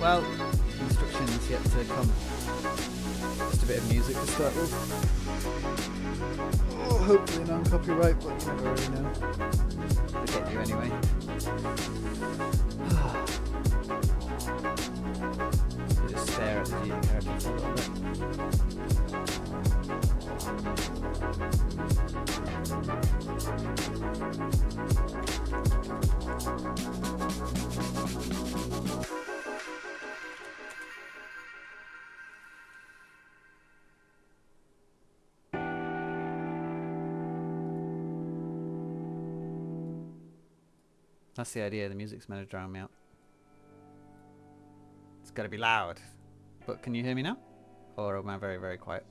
Well, instructions yet to come. Just a bit of music to start with. Oh, hopefully non-copyright, but you never really know. They get you anyway. So just stare at the character for a little bit. That's the idea, the music's meant to drown me out. It's gotta be loud. But can you hear me now? Or am I very, very quiet?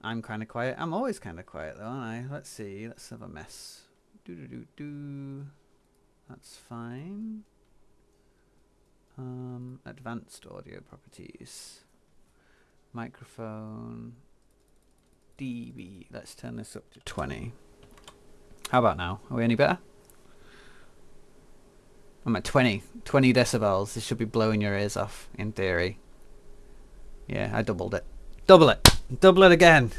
I'm kind of quiet. I'm always kind of quiet though, aren't I? Let's see, let's have a mess. That's fine. Advanced audio properties. Microphone. dB. Let's turn this up to 20. How about now? Are we any better? I'm at 20. 20 decibels. This should be blowing your ears off, in theory. Yeah, I doubled it. Double it! Double it again!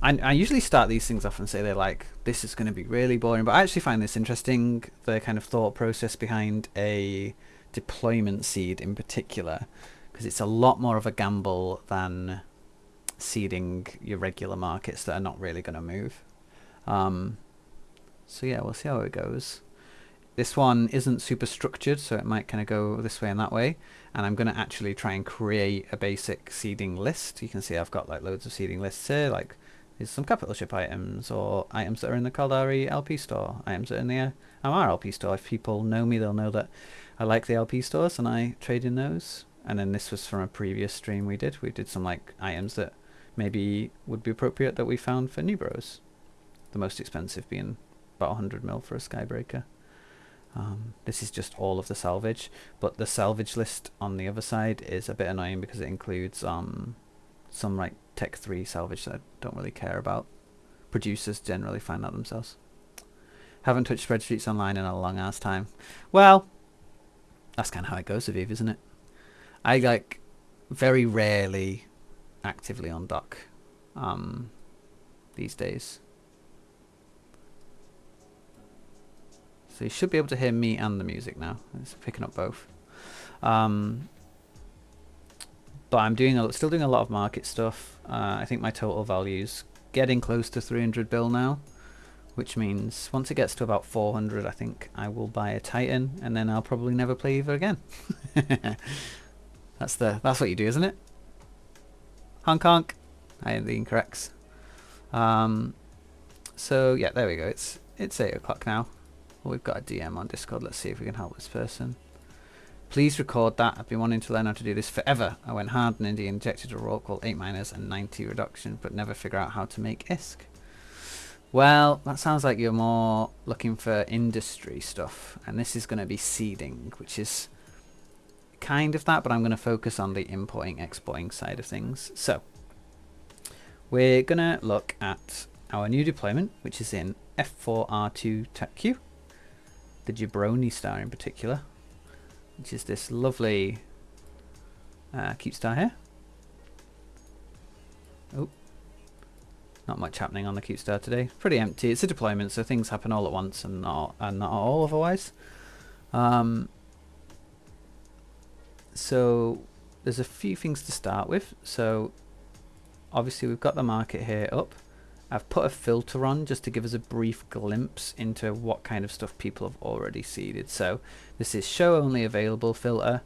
I usually start these things off and say they're like, this is going to be really boring, but I actually find this interesting, the kind of thought process behind a deployment seed in particular, because it's a lot more of a gamble than seeding your regular markets that are not really going to move. So yeah, we'll see how it goes. This one isn't super structured, so it might kind of go this way and that way. And I'm going to actually try and create a basic seeding list. You can see I've got like loads of seeding lists here, like there's some capital ship items, or items that are in the Caldari LP store, items that are in the MR LP store. If people know me, they'll know that I like the LP stores and I trade in those. And then this was from a previous stream we did. We did some like items that maybe would be appropriate that we found for New Bros. The most expensive being about 100 mil for a Skybreaker. This is just all of the salvage, but the salvage list on the other side is a bit annoying because it includes some like Tech 3 salvage that I don't really care about. Producers generally find that themselves. Haven't touched spreadsheets online in a long ass time. Well, that's kind of how it goes with Eve, isn't it? I like very rarely actively on dock these days. So you should be able to hear me and the music now. It's picking up both. But I'm still doing a lot of market stuff. I think my total value's getting close to 300 bill now, which means once it gets to about 400, I think I will buy a Titan, and then I'll probably never play Eva again. That's what you do, isn't it? Honk honk. I am the incorrects. So yeah, there we go. It's 8 o'clock now. Well, we've got a DM on Discord. Let's see if we can help this person. Please record that. I've been wanting to learn how to do this forever. I went hard in India, injected a roll called 8 miners and 90 reduction, but never figure out how to make ISK. Well, that sounds like you're more looking for industry stuff, and this is going to be seeding, which is kind of that, but I'm going to focus on the importing, exporting side of things. So we're going to look at our new deployment, which is in F4R2 TechQ, the Jabroni star in particular, which is this lovely cute star here. Oh, not much happening on the cute star today. Pretty empty. It's a deployment, so things happen all at once and not all otherwise. So there's a few things to start with. So obviously we've got the market here up. I've put a filter on just to give us a brief glimpse into what kind of stuff people have already seeded. So this is show only available filter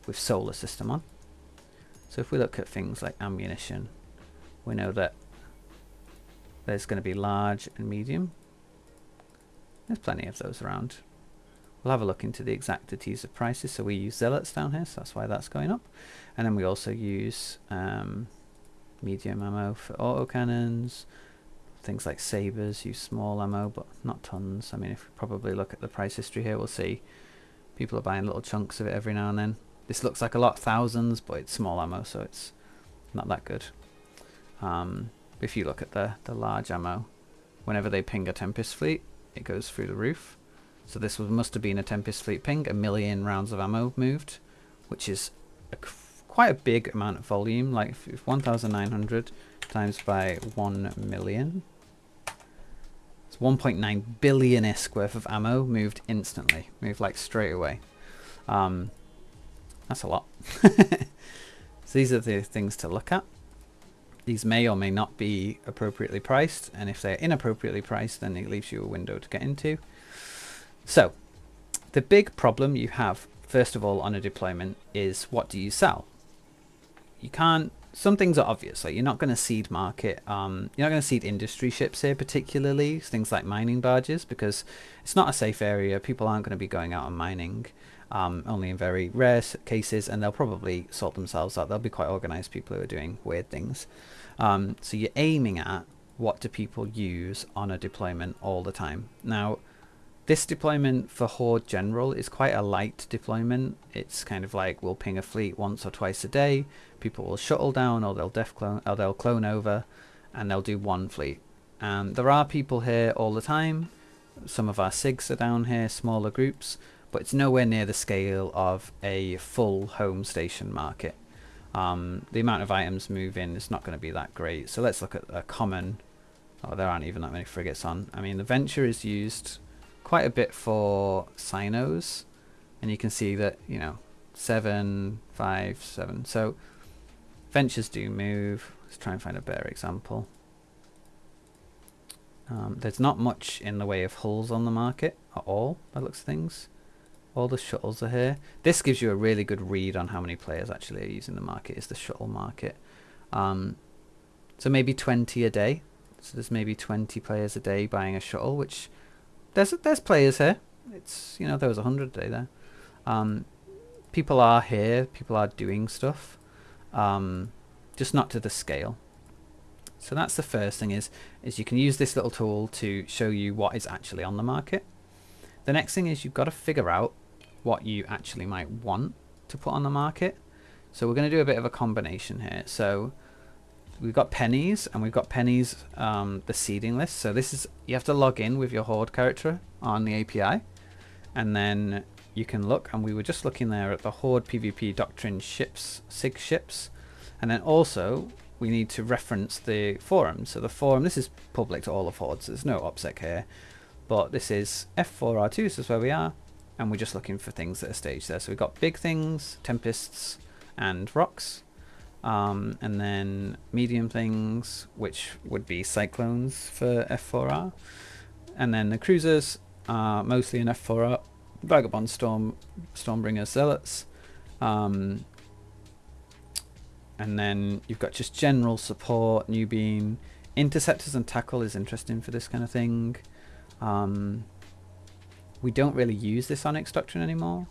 with solar system on. So if we look at things like ammunition, we know that there's going to be large and medium. There's plenty of those around. We'll have a look into the exactities of prices. So we use zealots down here, so that's why that's going up. And then we also use medium ammo for autocannons. Things like sabers use small ammo, but not tons. I mean, if we probably look at the price history here, we'll see people are buying little chunks of it every now and then. This looks like a lot, thousands, but it's small ammo, so it's not that good. If you look at the large ammo, whenever they ping a Tempest fleet, it goes through the roof. So this must have been a Tempest fleet ping, 1 million rounds of ammo moved, which is quite a big amount of volume. Like if 1,900 times by 1 million, it's 1.9 billion ISK worth of ammo moved instantly, moved like straight away. That's a lot. So these are the things to look at. These may or may not be appropriately priced, and if they're inappropriately priced, then it leaves you a window to get into. So the big problem you have, first of all, on a deployment is, what do you sell? You can't, some things are obvious, like you're not going to seed market, you're not going to seed industry ships here particularly, things like mining barges, because it's not a safe area. People aren't going to be going out and mining, only in very rare cases, and they'll probably sort themselves out. They'll be quite organized people who are doing weird things. So you're aiming at, what do people use on a deployment all the time? Now, this deployment for Horde General is quite a light deployment. It's kind of like, we'll ping a fleet once or twice a day. People will shuttle down, or they'll clone over, and they'll do one fleet. There are people here all the time. Some of our SIGs are down here, smaller groups, but it's nowhere near the scale of a full home station market. The amount of items move in is not going to be that great. So let's look at a common. Oh, there aren't even that many frigates on. I mean, the Venture is used quite a bit for Sinos, and you can see that, you know, 7, 5, 7. So Ventures do move. Let's try and find a better example. There's not much in the way of hulls on the market at all, by the looks of things. All the shuttles are here. This gives you a really good read on how many players actually are using the market, is the shuttle market. So maybe 20 a day. So there's maybe 20 players a day buying a shuttle, which there's players here. It's, you know, there was 100 a day there. People are here. People are doing stuff, just not to the scale. So that's the first thing, is you can use this little tool to show you what is actually on the market. The next thing is, you've got to figure out what you actually might want to put on the market. So we're going to do a bit of a combination here. So we've got pennies, and we've got pennies, the seeding list. So this is, you have to log in with your Horde character on the API, and then you can look, and we were just looking there at the Horde PvP Doctrine ships, SIG ships, and then also we need to reference the forum. So the forum, this is public to all of Horde, so there's no OPSEC here, but this is F4R2, so this is where we are, and we're just looking for things that are staged there. So we've got big things, Tempests, and rocks. And then medium things, which would be cyclones for F4R. And then the cruisers are mostly in F4R. Vagabond, Stormbringer, Zealots. And then you've got just general support, Newbeen. Interceptors and tackle is interesting for this kind of thing. We don't really use this Onyx Doctrine anymore.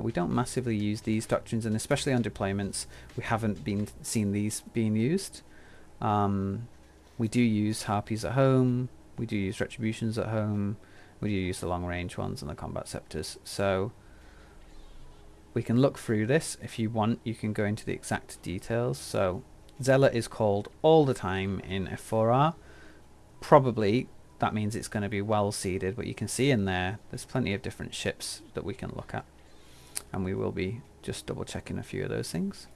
We don't massively use these doctrines, and especially on deployments, we haven't seen these being used. We do use Harpies at home. We do use Retributions at home. We do use the long range ones and the Combat Scepters. So we can look through this. If you want, you can go into the exact details. So Zealot is called all the time in F4R. Probably that means it's going to be well seeded, but you can see in there's plenty of different ships that we can look at. And we will be just double checking a few of those things.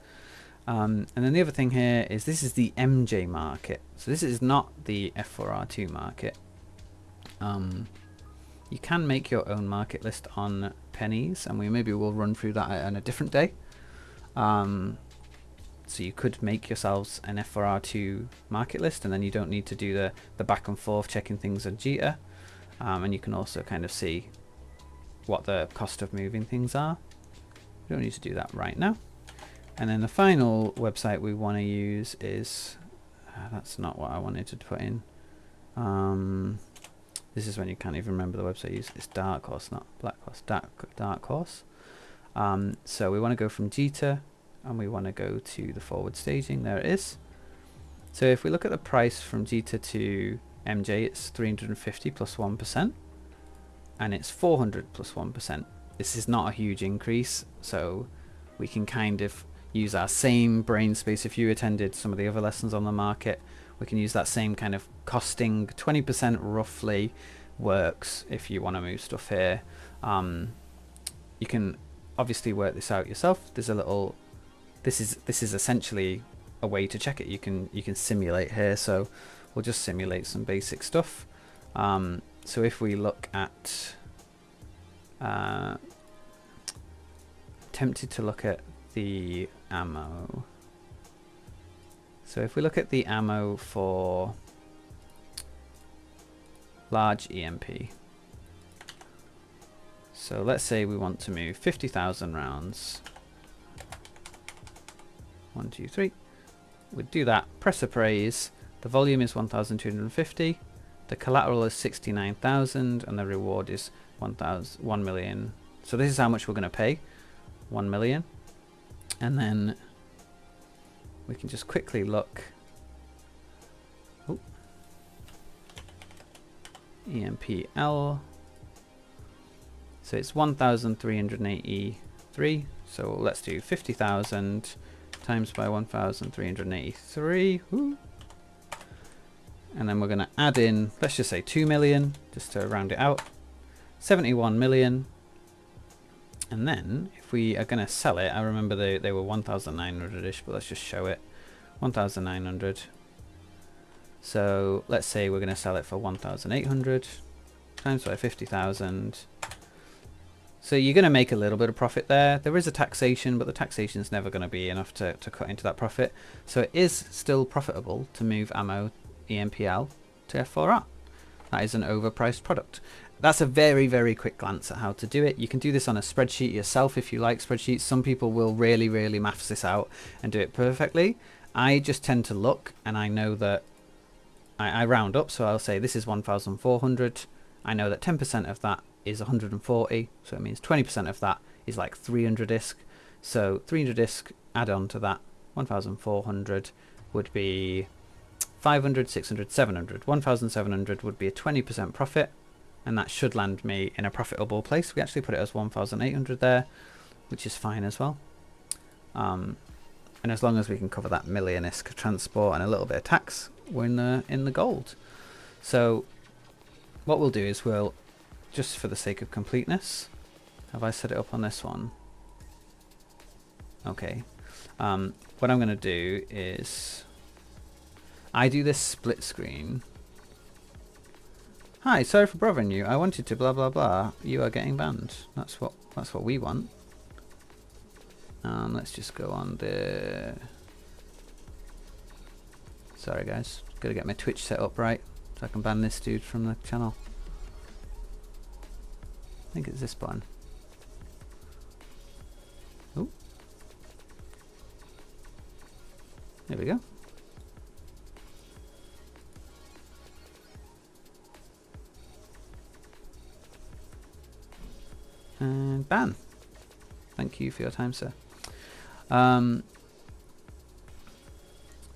And then the other thing here is this is the MJ market. So this is not the F4R2 market. You can make your own market list on pennies, and maybe we'll run through that on a different day. So you could make yourselves an F4R2 market list, and then you don't need to do the back and forth checking things on Jita. And you can also kind of see what the cost of moving things are. We don't need to do that right now. And then the final website we want to use is that's not what I wanted to put in. This is when you can't even remember the website use. It's Dark Horse, not Black Horse. Dark Horse. So we want to go from Jita, and we want to go to the forward staging. There it is. So if we look at the price from Jita to MJ, it's 350 plus 1%, and it's 400 plus 1%. This is not a huge increase, so we can kind of use our same brain space. If you attended some of the other lessons on the market, we can use that same kind of costing. 20% roughly works if you want to move stuff here. You can obviously work this out yourself. There's a little, this is essentially a way to check it. You can simulate here, so we'll just simulate some basic stuff. So if we look at tempted to look at the ammo. So if we look at the ammo for large EMP, so let's say we want to move 50,000 rounds. 1, 2, 3. We'd do that, press appraise. The volume is 1,250. The collateral is 69,000, and the reward is 1 million. So this is how much we're going to pay, 1 million. And then we can just quickly look. Oh. EMPL. So it's 1,383. So let's do 50,000 times by 1,383. Woo. And then we're going to add in, let's just say 2 million, just to round it out. 71 million. And then if we are going to sell it, I remember they were 1,900-ish, but let's just show it. 1,900. So let's say we're going to sell it for 1,800 times by 50,000. So you're going to make a little bit of profit there. There is a taxation, but the taxation is never going to be enough to cut into that profit. So it is still profitable to move ammo EMPL to F4R. That is an overpriced product. That's a very, very quick glance at how to do it. You can do this on a spreadsheet yourself if you like spreadsheets. Some people will really, really maths this out and do it perfectly. I just tend to look, and I know that I round up, so I'll say this is 1,400. I know that 10% of that is 140, so it means 20% of that is like 300 ISK. So 300 ISK, add on to that, 1,400 would be 500, 600, 700. 1,700 would be a 20% profit, and that should land me in a profitable place. We actually put it as 1,800 there, which is fine as well. And as long as we can cover that million ISK transport and a little bit of tax, we're in the gold. So what we'll do is we'll, just for the sake of completeness, have I set it up on this one? Okay. What I'm going to do is I do this split screen. Hi, sorry for bothering you. I wanted to blah blah blah. You are getting banned. That's what we want. Let's just go on the... Sorry guys, gotta get my Twitch set up right so I can ban this dude from the channel. I think it's this button. Oh, there we go. And ban. Thank you for your time, sir.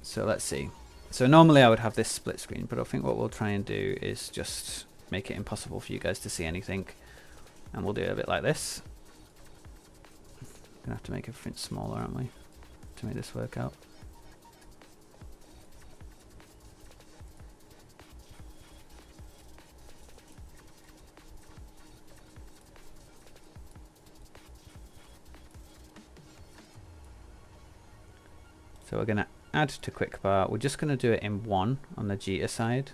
So let's see. So normally I would have this split screen, but I think what we'll try and do is just make it impossible for you guys to see anything. And we'll do it a bit like this. Gonna have to make everything smaller, aren't we, to make this work out. So we're gonna add to Quickbar. We're just gonna do it in 1 on the Jita side.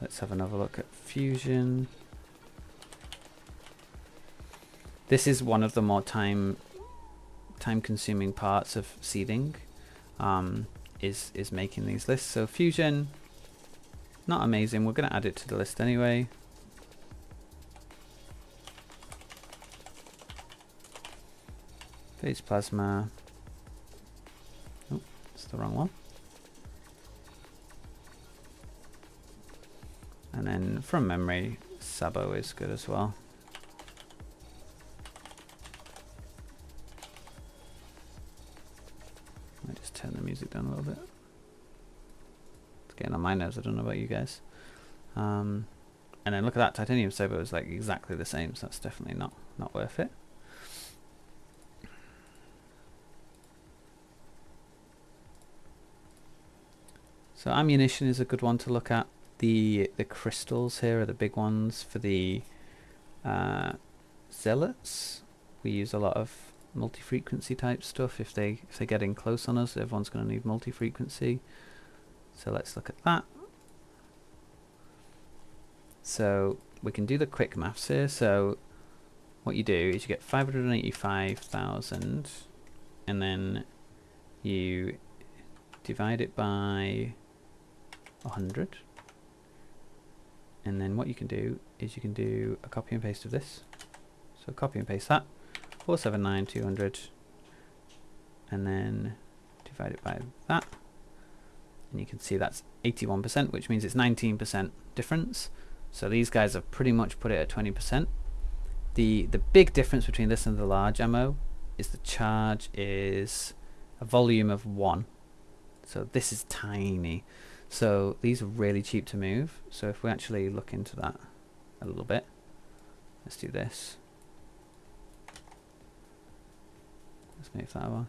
Let's have another look at Fusion. This is one of the more time consuming parts of seeding, is making these lists. So Fusion, not amazing. We're going to add it to the list anyway. Phase Plasma. Oh, it's the wrong one. And then from memory, Sabo is good as well. I might just turn the music down a little bit. It's getting on my nerves. I don't know about you guys. And then look at that, Titanium Sabo is like exactly the same, so that's definitely not worth it. So ammunition is a good one to look at. The crystals here are the big ones for the zealots. We use a lot of multi-frequency type stuff. If they're getting close on us, everyone's going to need multi-frequency. So let's look at that. So we can do the quick maths here. So what you do is you get 585,000 and then you divide it by 100. And then what you can do is you can do a copy and paste of this. So copy and paste that, 479,200, and then divide it by that. And you can see that's 81%, which means it's 19% difference. So these guys have pretty much put it at 20%. The big difference between this and the large ammo is the charge is a volume of 1. So this is tiny. So these are really cheap to move. So if we actually look into that a little bit, let's do this. Let's move that over.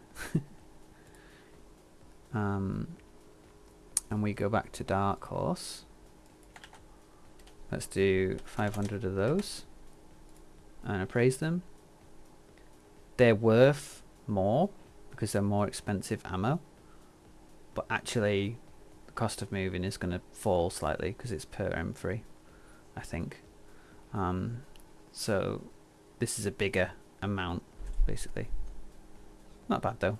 And we go back to Dark Horse. Let's do 500 of those and appraise them. They're worth more because they're more expensive ammo, but actually cost of moving is going to fall slightly because it's per M3, I think. So this is a bigger amount, basically. Not bad though.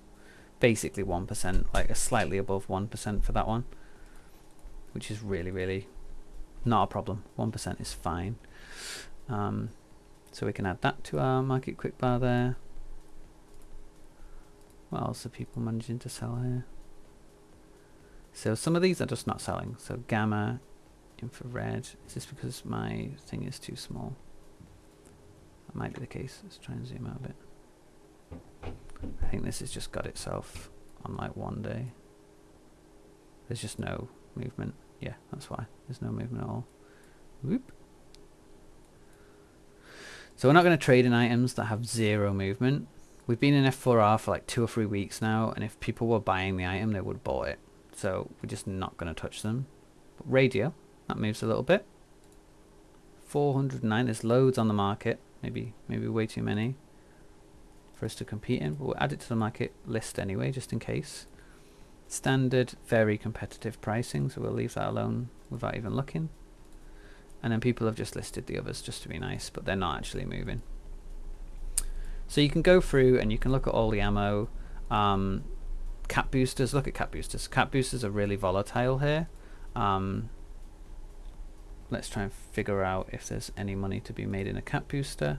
Basically 1%, like a slightly above 1% for that one, which is really, really not a problem. 1% is fine. So we can add that to our market quick bar there. What else are people managing to sell here? So some of these are just not selling. So gamma, infrared. Is this because my thing is too small? That might be the case. Let's try and zoom out a bit. I think this has just got itself on like 1 day. There's just no movement. Yeah, that's why. There's no movement at all. Whoop. So we're not going to trade in items that have 0 movement. We've been in F4R for like 2 or 3 weeks now, and if people were buying the item, they would have bought it. So we're just not going to touch them. But radio, that moves a little bit. 409, there's loads on the market. Maybe way too many for us to compete in, but we'll add it to the market list anyway, just in case. Standard, very competitive pricing, so we'll leave that alone without even looking. And then people have just listed the others just to be nice, but they're not actually moving. So you can go through and you can look at all the ammo. Cap boosters, look at cap boosters. Cap boosters are really volatile here. Let's try and figure out if there's any money to be made in a cap booster.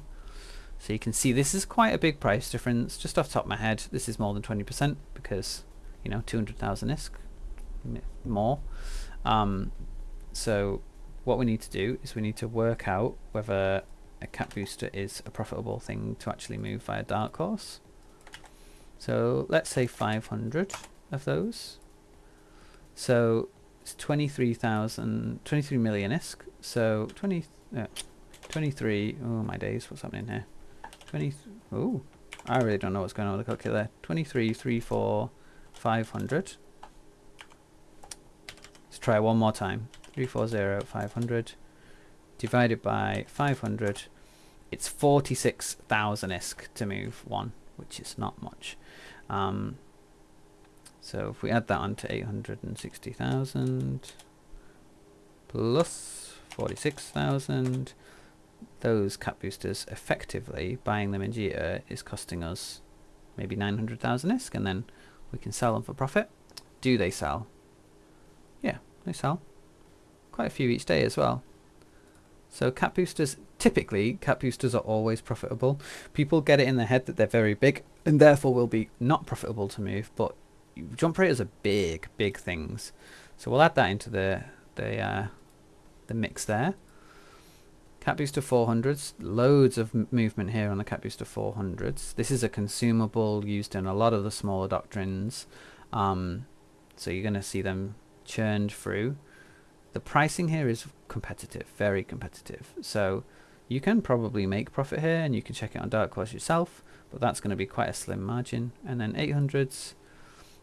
So you can see this is quite a big price difference. Just off the top of my head, this is more than 20% because, you know, 200,000 ISK more. So what we need to do is we need to work out whether a cap booster is a profitable thing to actually move via Dark Horse. So let's say 500 of those. So it's 23 million ISK. So 23. Oh my days, what's happening here? 20. Oh, I really don't know what's going on with the calculator there. 23, 3, 4, 500. Let's try one more time. 340, 500 divided by 500. It's 46,000 ISK to move one, which is not much. So if we add that on to 860,000 plus 46,000, those cap boosters, effectively buying them in Jita is costing us maybe 900,000 ISK, and then we can sell them for profit. Do they sell? Yeah, they sell. Quite a few each day as well. So cap boosters, typically cap boosters are always profitable. People get it in their head that they're very big and therefore will be not profitable to move, but jump raiders are big things. So we'll add that into the mix there. Cap booster 400s, loads of movement here on the cap booster 400s. This is a consumable used in a lot of the smaller doctrines, so you're going to see them churned through. The pricing here is competitive, very competitive, so you can probably make profit here and you can check it on Dark Horse yourself, but that's going to be quite a slim margin. And then 800s,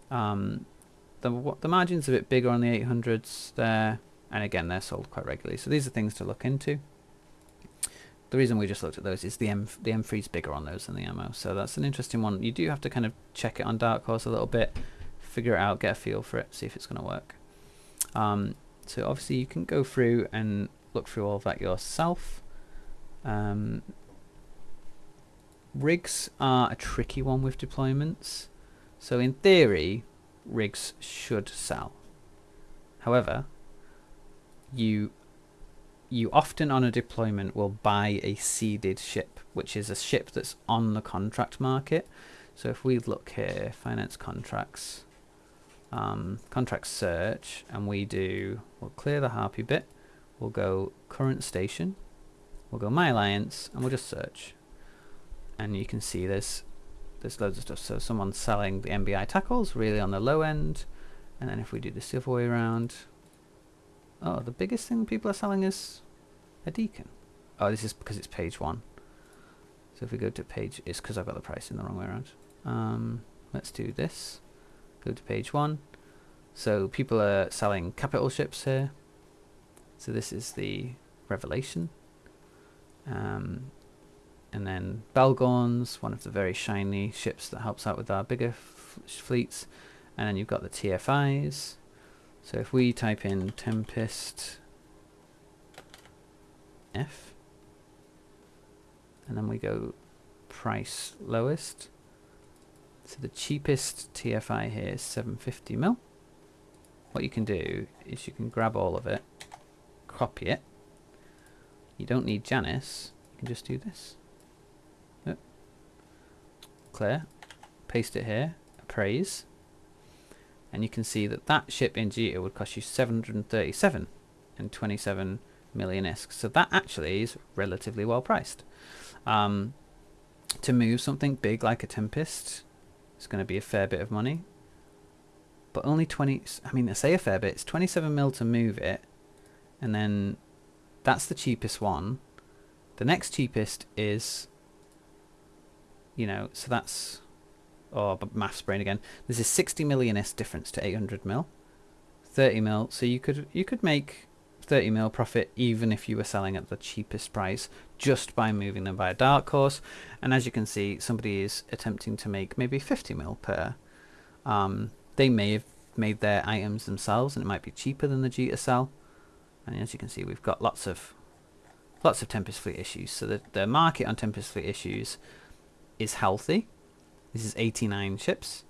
the margin's a bit bigger on the 800s there, and again they're sold quite regularly, so these are things to look into. The reason we just looked at those is the M3's bigger on those than the ammo, so that's an interesting one. You do have to kind of check it on Dark Horse a little bit, figure it out, get a feel for it, see if it's going to work. So obviously you can go through and look through all of that yourself. Rigs are a tricky one with deployments. So in theory, rigs should sell. However, you often on a deployment will buy a seeded ship, which is a ship that's on the contract market. So if we look here, finance contracts, contract search, and we'll clear the Harpy bit, we'll go current station, we'll go my alliance, and we'll just search. And you can see there's loads of stuff. So someone's selling the MBI tackles really on the low end, and then if we do this the other way around, oh, the biggest thing people are selling is a Deacon. Oh, this is because it's page 1. So if we go to page, it's because I've got the price in the wrong way around. Let's do this. Go to page 1. So people are selling capital ships here. So this is the Revelation. And then Belgorns, one of the very shiny ships that helps out with our bigger fleets. And then you've got the TFIs. So if we type in Tempest F, and then we go price lowest. So the cheapest TFI here is 750 mil. What you can do is you can grab all of it, copy it. You don't need Janus, you can just do this. Yep. Clear, paste it here, appraise. And you can see that that ship in Jita would cost you 737 and 27 million ISK. So that actually is relatively well priced. To move something big like a Tempest, it's going to be a fair bit of money. But only 20, I mean, I say a fair bit, it's 27 mil to move it. And then that's the cheapest one. The next cheapest is, you know, so that's, oh, but maths brain again. There's a 60 million ISK difference to 800 mil, 30 mil. So you could make 30 mil profit even if you were selling at the cheapest price just by moving them by a Dark Horse. And as you can see, somebody is attempting to make maybe 50 mil per. They may have made their items themselves, and it might be cheaper than the G to sell. And as you can see, we've got lots of Tempest Fleet issues. So the market on Tempest Fleet issues is healthy. This is 89 ships,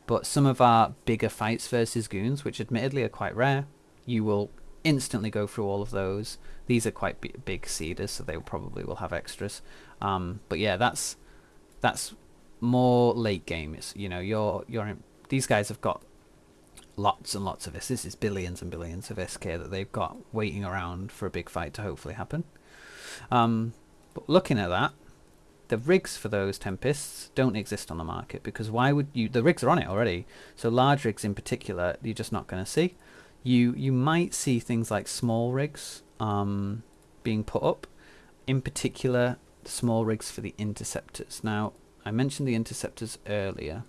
but some of our bigger fights versus goons, which admittedly are quite rare, you will instantly go through all of those. These are quite big seeders, so they probably will have extras. But yeah, that's more late game. It's, you know, these guys have got lots and lots of this. This is billions and billions of SK that they've got waiting around for a big fight to hopefully happen. But looking at that, the rigs for those Tempests don't exist on the market, because why would you? The rigs are on it already. So large rigs in particular, you're just not going to see. You might see things like small rigs being put up, in particular small rigs for the interceptors. Now, I mentioned the interceptors earlier.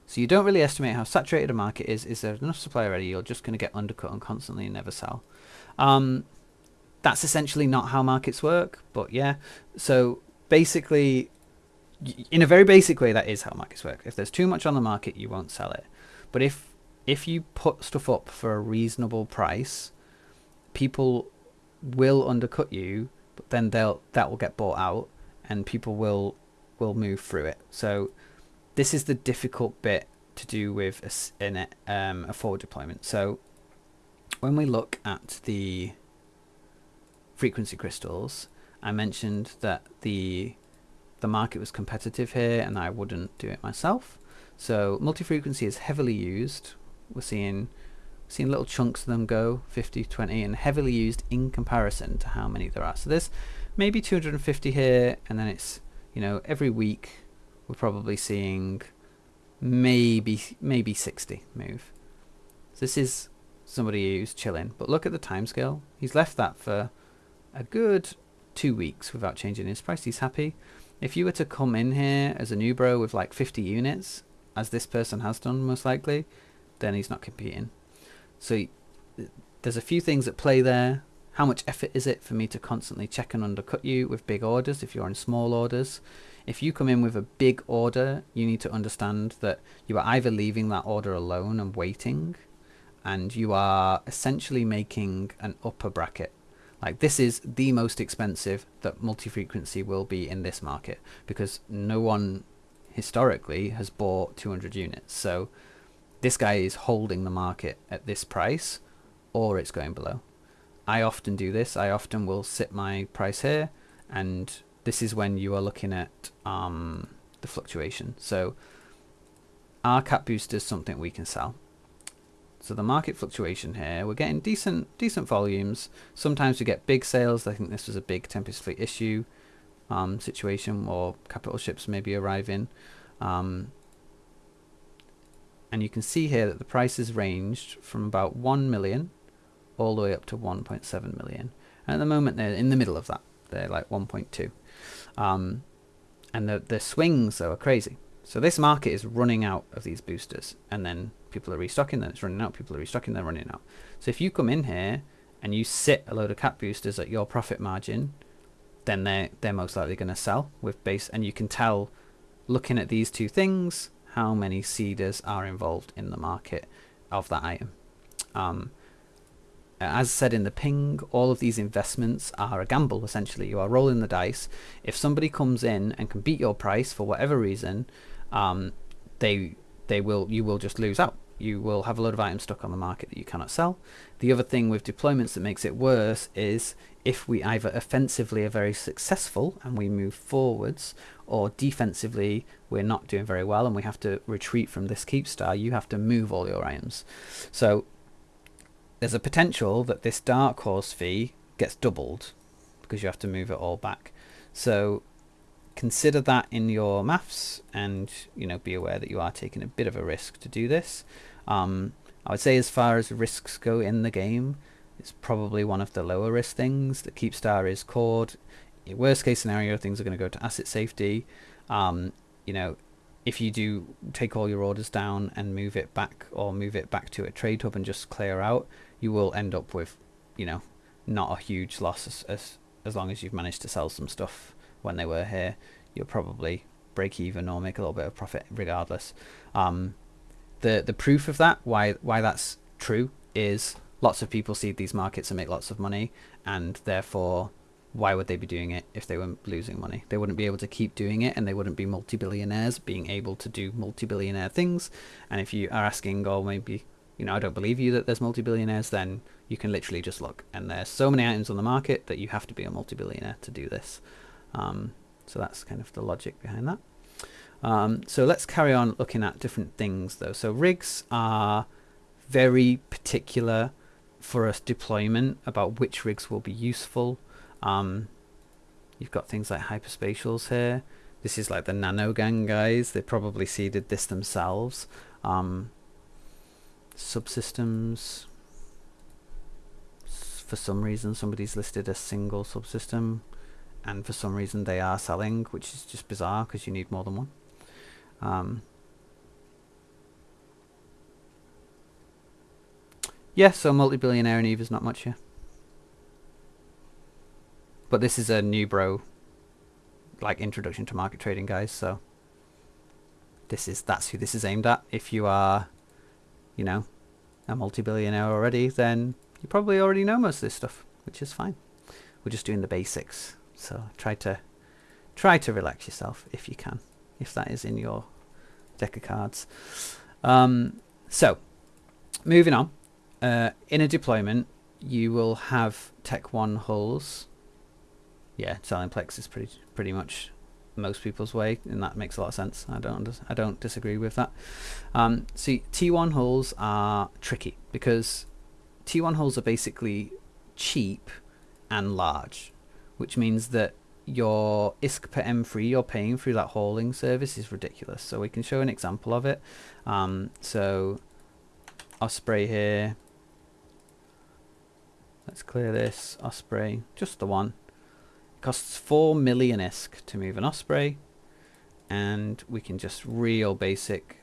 So you don't really estimate how saturated a market is. Is there enough supply already? You're just going to get undercut and constantly never sell. That's essentially not how markets work, but yeah. So basically, in a very basic way, that is how markets work. If there's too much on the market, you won't sell it. But if you put stuff up for a reasonable price, people will undercut you, but then that will get bought out, and people will move through it. So this is the difficult bit to do with a forward deployment. So when we look at the frequency crystals, I mentioned that the market was competitive here, and I wouldn't do it myself. So multi-frequency is heavily used. We're seeing little chunks of them go 50, 20, and heavily used in comparison to how many there are. So there's maybe 250 here, and then it's, you know, every week we're probably seeing maybe 60 move. So this is somebody who's chilling, but look at the timescale. He's left that for a good 2 weeks without changing his price. He's happy. If you were to come in here as a new bro with like 50 units, as this person has done most likely, then he's not competing. So there's a few things at play there. How much effort is it for me to constantly check and undercut you with big orders if you're in small orders? If you come in with a big order, you need to understand that you are either leaving that order alone and waiting, and you are essentially making an upper bracket. Like, this is the most expensive that multi-frequency will be in this market, because no one historically has bought 200 units. So this guy is holding the market at this price, or it's going below. I often do this. I often will sit my price here, and this is when you are looking at the fluctuation. So our cap booster is something we can sell. So the market fluctuation here, we're getting decent volumes. Sometimes we get big sales. I think this was a big Tempest Fleet issue situation, or capital ships maybe arriving. And you can see here that the prices ranged from about 1 million all the way up to 1.7 million. And at the moment they're in the middle of that. They're like 1.2. And the swings though are crazy. So this market is running out of these boosters, and then people are restocking, then it's running out, people are restocking, then running out. So if you come in here and you sit a load of cap boosters at your profit margin, then they're most likely going to sell with base. And you can tell, looking at these two things, how many seeders are involved in the market of that item. As said in the ping, all of these investments are a gamble. Essentially, you are rolling the dice. If somebody comes in and can beat your price for whatever reason, you will just lose out. You will have a load of items stuck on the market that you cannot sell. The other thing with deployments that makes it worse is if we either offensively are very successful and we move forwards, or defensively we're not doing very well and we have to retreat from this keep star, you have to move all your items. So there's a potential that this dark horse fee gets doubled because you have to move it all back. So consider that in your maths, and be aware that you are taking a bit of a risk to do this. I would say, as far as risks go in the game, it's probably one of the lower risk things. The keep star is cored. In worst case scenario, things are going to go to asset safety. If you do take all your orders down and move it back, or move it back to a trade hub and just clear out, you will end up with, not a huge loss as long as you've managed to sell some stuff when they were here. you'll probably break even or make a little bit of profit regardless. The proof of that, why that's true, is lots of people seed these markets and make lots of money, and therefore why would they be doing it if they were losing money? They wouldn't be able to keep doing it, and they wouldn't be multi-billionaires being able to do multi-billionaire things. And if you are asking, oh, maybe, you know, I don't believe you that there's multi-billionaires, then you can literally just look, and there's so many items on the market that you have to be a multi-billionaire to do this. So that's kind of the logic behind that. So let's carry on looking at different things though. So rigs are very particular for a deployment about which rigs will be useful. You've got things like hyperspatials here. This is like the Nanogang guys. They probably seeded this themselves. Subsystems. For some reason, somebody's listed a single subsystem, and for some reason they are selling, which is just bizarre because you need more than one. Yeah, so multi-billionaire and Eve is not much here. But this is a new bro, like introduction to market trading, guys. So that's who this is aimed at. If you are, you know, a multi-billionaire already, then you probably already know most of this stuff, which is fine. We're just doing the basics. So try to relax yourself if you can, if that is in your deck of cards. So moving on, in a deployment, you will have Tech 1 hulls. Yeah, selling Plex is pretty much most people's way, and that makes a lot of sense. I don't disagree with that. See, T1 hulls are tricky because T1 hulls are basically cheap and large, which means that your ISK per M3 you're paying through that hauling service is ridiculous. So we can show an example of it. So Osprey here. Let's clear this. Osprey, just the one. Costs 4 million ISK to move an Osprey, and we can just real basic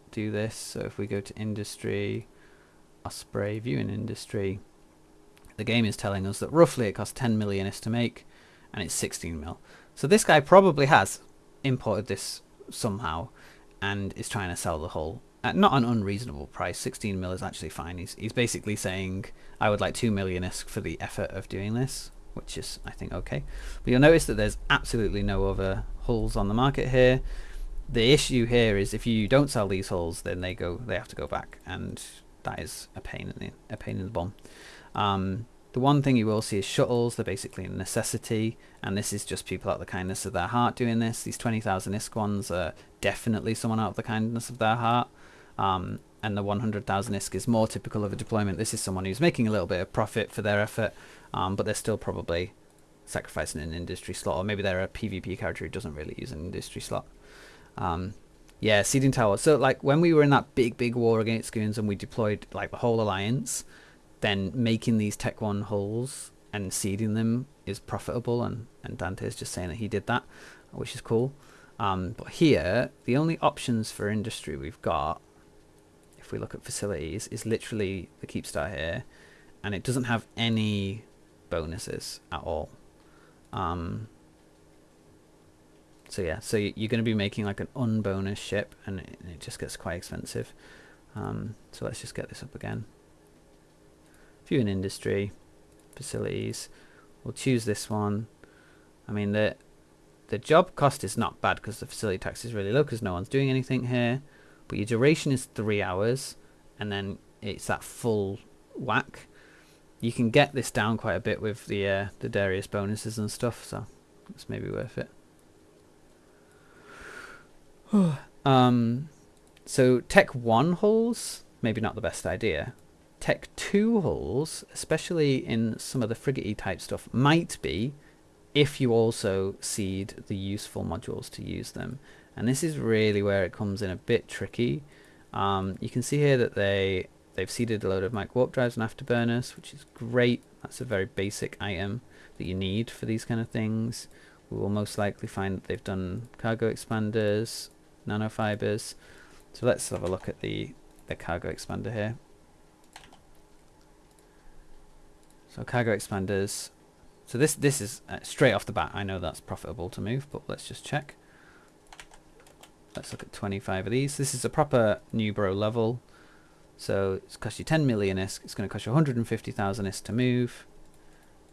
do this. So if we go to industry, Osprey, view in industry, the game is telling us that roughly it costs 10 million ISK to make, and it's 16 mil. So this guy probably has imported this somehow and is trying to sell the hull at not an unreasonable price. 16 mil is actually fine. He's basically saying, I would like 2 million ISK for the effort of doing this, which is, I think, okay. But you'll notice that there's absolutely no other hulls on the market here. The issue here is if you don't sell these hulls, then they have to go back, and that is a pain in the bum. The one thing you will see is shuttles. They're basically a necessity, and this is just people out of the kindness of their heart doing this. These 20,000 ISK ones are definitely someone out of the kindness of their heart. And the 100,000 ISK is more typical of a deployment. This is someone who's making a little bit of profit for their effort, but they're still probably sacrificing an industry slot, or maybe they're a PvP character who doesn't really use an industry slot. Yeah, Seeding Tower. So like when we were in that big war against Goons and we deployed like the whole alliance, then making these Tech 1 hulls and seeding them is profitable, and Dante is just saying that he did that, which is cool. But here, the only options for industry we've got, if we look at facilities, is literally the Keepstar here, and it doesn't have any bonuses at all. So yeah, so you're going to be making like an unbonus ship, and it just gets quite expensive. So let's just get this up again. View in industry, facilities. We'll choose this one. I mean, the job cost is not bad because the facility tax is really low because no one's doing anything here. But your duration is 3 hours, and then it's that full whack. You can get this down quite a bit with the Darius bonuses and stuff, so it's maybe worth it. So Tech 1 hulls, maybe not the best idea. Tech 2 hulls, especially in some of the frigate-y type stuff, might be if you also seed the useful modules to use them. And this is really where it comes in a bit tricky. You can see here that they've seeded a load of mic warp drives and afterburners, which is great. That's a very basic item that you need for these kind of things. We will most likely find that they've done cargo expanders, nanofibers. So let's have a look at the cargo expander here. So cargo expanders. So this is straight off the bat. I know that's profitable to move, but let's just check. Let's look at 25 of these. This is a proper Nubro level. So it's cost you 10 million ISK. It's going to cost you 150,000 ISK to move.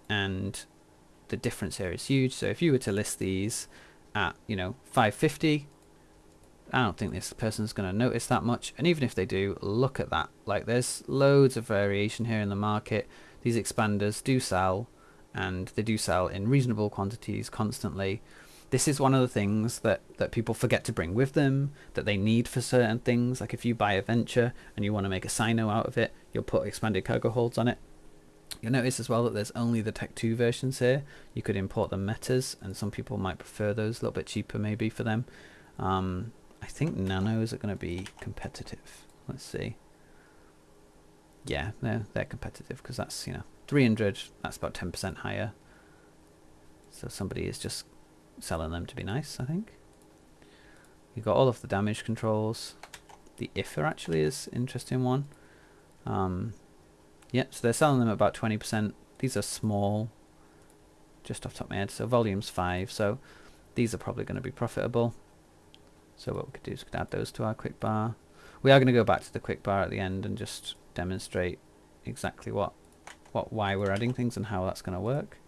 And the difference here is huge. So if you were to list these at, 550, I don't think this person's going to notice that much. And even if they do, look at that. Like, there's loads of variation here in the market. These expanders do sell, and they do sell in reasonable quantities constantly. This is one of the things that people forget to bring with them, that they need for certain things. Like if you buy a Venture and you want to make a Sino out of it, you'll put expanded cargo holds on it. You'll notice as well that there's only the Tech 2 versions here. You could import the Metas, and some people might prefer those, a little bit cheaper maybe for them. I think Nanos are going to be competitive. Let's see. Yeah, they're competitive because that's, 300, that's about 10% higher. So somebody is just selling them to be nice, I think. You've got all of the damage controls. The IFA actually is an interesting one. Yeah, so they're selling them at about 20%. These are small, just off the top of my head. So volume's 5, so these are probably going to be profitable. So what we could do is we could add those to our quick bar. We are going to go back to the quick bar at the end and just demonstrate exactly why we're adding things and how that's going to work.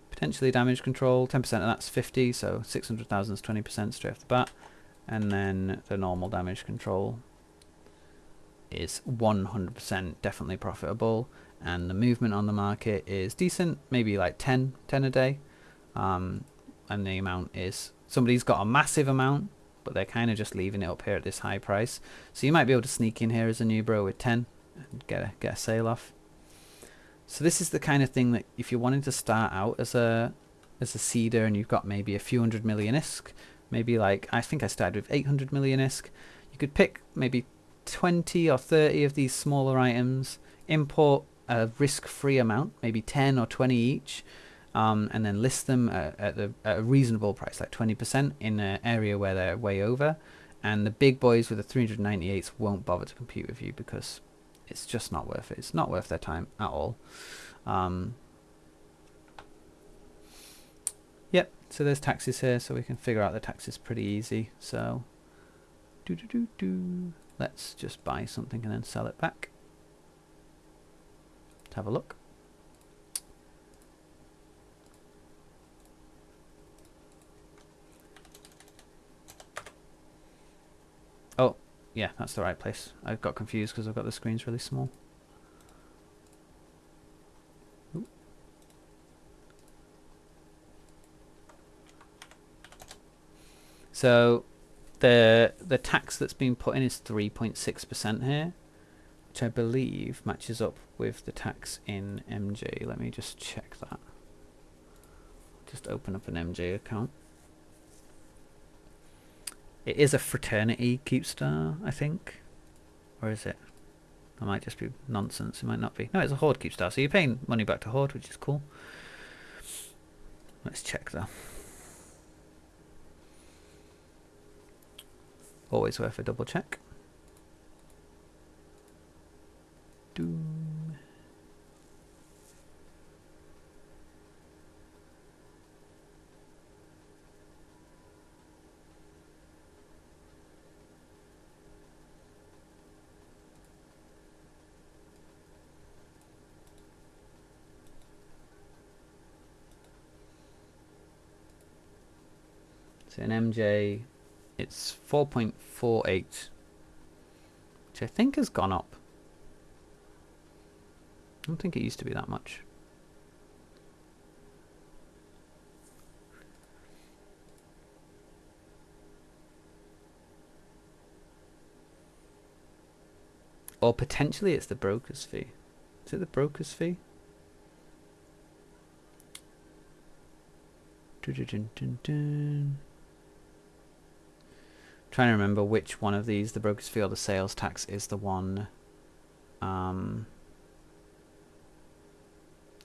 Potentially damage control, 10% of that's 50, so 600,000 is 20% straight off the bat. And then the normal damage control is 100% definitely profitable. And the movement on the market is decent, maybe like 10 a day. And the amount is, somebody's got a massive amount, but they're kind of just leaving it up here at this high price. So you might be able to sneak in here as a Nubro with 10 and get a sale off. So this is the kind of thing that if you're wanting to start out as a seeder and you've got maybe a few 100 million ISK, maybe like, I think I started with 800 million ISK, you could pick maybe 20 or 30 of these smaller items, import a risk-free amount, maybe 10 or 20 each, and then list them at a reasonable price, like 20% in an area where they're way over. And the big boys with the 398s won't bother to compete with you because it's just not worth it. It's not worth their time at all. Yep, so there's taxes here, so we can figure out the taxes pretty easy. So, let's just buy something and then sell it back. Let's have a look. Oh, yeah, that's the right place. I got confused because I've got the screens really small. Ooh. So the tax that's been put in is 3.6% here, which I believe matches up with the tax in MJ. Let me just check that. Just open up an MJ account. It is a fraternity Keepstar, I think. Or is it? That might just be nonsense. It might not be. No, it's a Horde Keepstar. So you're paying money back to Horde, which is cool. Let's check though. Always worth a double check. Doom. So in MJ, it's 4.48, which I think has gone up. I don't think it used to be that much. Or potentially it's the broker's fee. Is it the broker's fee? Trying to remember which one of these, the broker's fee or the sales tax, is the one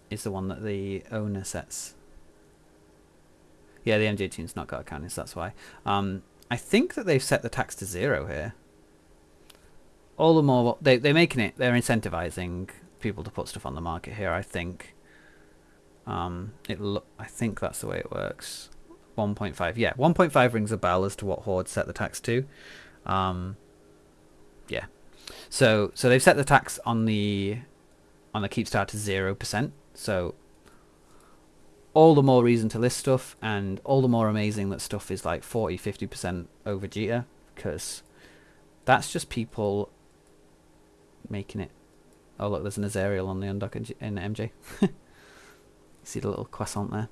that the owner sets. Yeah, the MJ team's not got accounting, so that's why. I think that they've set the tax to 0 here. All the more they're making it, they're incentivizing people to put stuff on the market here. I think I think that's the way it works. 1.5. Yeah, 1.5 rings a bell as to what Horde set the tax to. Yeah. So they've set the tax on the Keepstar to 0%. So all the more reason to list stuff, and all the more amazing that stuff is like 40-50% over Jita, because that's just people making it. Oh look, there's an Azariel on the undock in MJ. You see the little croissant there.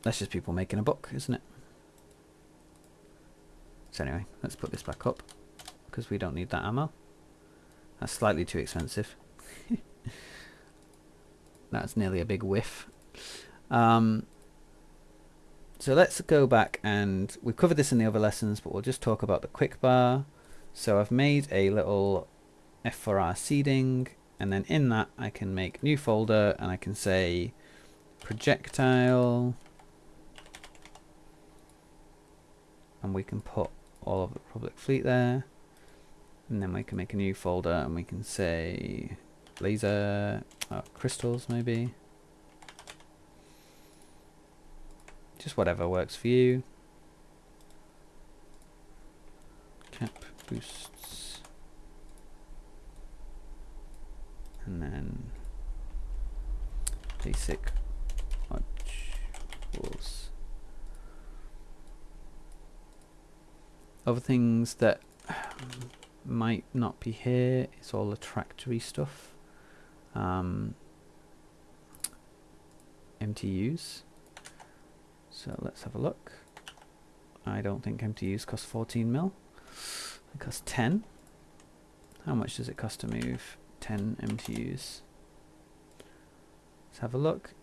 That's just people making a buck, isn't it? So anyway, let's put this back up, because we don't need that ammo. That's slightly too expensive. That's nearly a big whiff. So let's go back, and we've covered this in the other lessons, but we'll just talk about the quick bar. So I've made a little F4R seeding, and then in that I can make new folder, and I can say projectile, and we can put all of the public fleet there, and then we can make a new folder, and we can say laser, crystals maybe, just whatever works for you. Cap boosts, and then basic modules. Other things that might not be here is all the tractory stuff. MTUs. So let's have a look. I don't think MTUs cost 14 mil. It costs 10. How much does it cost to move 10 MTUs? Let's have a look.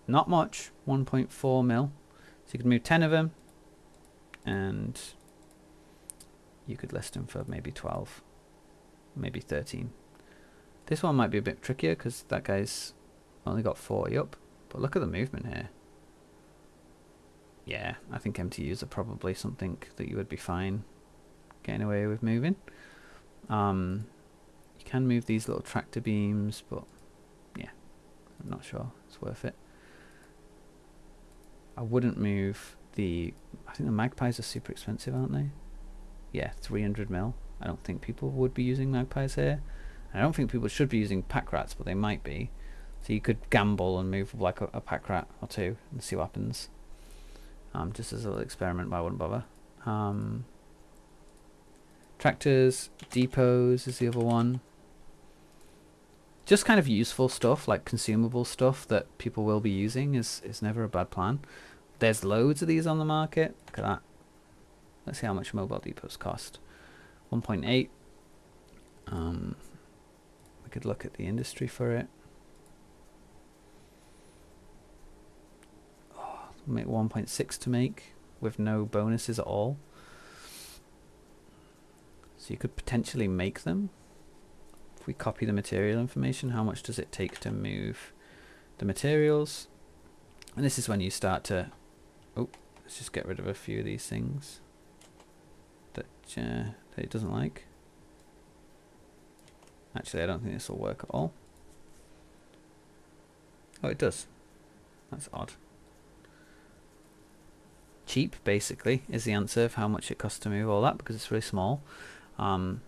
Not much. 1.4 mil. So you could move 10 of them, and you could list them for maybe 12, maybe 13. This one might be a bit trickier because that guy's only got 40 up, but look at the movement here. Yeah, I think MTUs are probably something that you would be fine getting away with moving. You can move these little tractor beams, but yeah, I'm not sure it's worth it. I wouldn't move the, I think the Magpies are super expensive, aren't they? Yeah, 300 mil. I don't think people would be using Magpies here. I don't think people should be using pack rats, but they might be. So you could gamble and move like a pack rat or two and see what happens. Just as a little experiment, but I wouldn't bother. Tractors, depots is the other one. Just kind of useful stuff, like consumable stuff that people will be using is never a bad plan. There's loads of these on the market. Look at that. Let's see how much mobile depots cost. 1.8. We could look at the industry for it. Oh, make 1.6 to make with no bonuses at all. So you could potentially make them. If we copy the material information, how much does it take to move the materials? And this is when you start to, oh, let's just get rid of a few of these things that it doesn't like. Actually, I don't think this will work at all. Oh, it does. That's odd. Cheap, basically, is the answer of how much it costs to move all that, because it's really small. So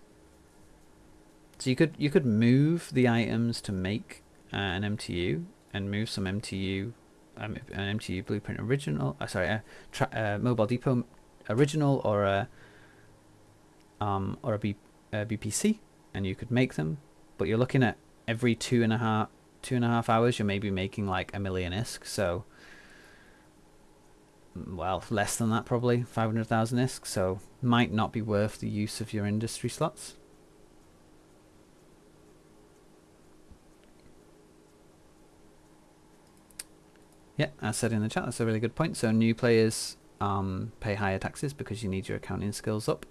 you could move the items to make an MTU, and move some MTU, an MTU blueprint original. Mobile depot original, or a BPC, and you could make them. But you're looking at every two and a half hours, you're maybe making like 1 million ISK. So, well, less than that probably, 500,000 ISK. So might not be worth the use of your industry slots. Yeah, as said in the chat, that's a really good point. So new players pay higher taxes because you need your accounting skills up.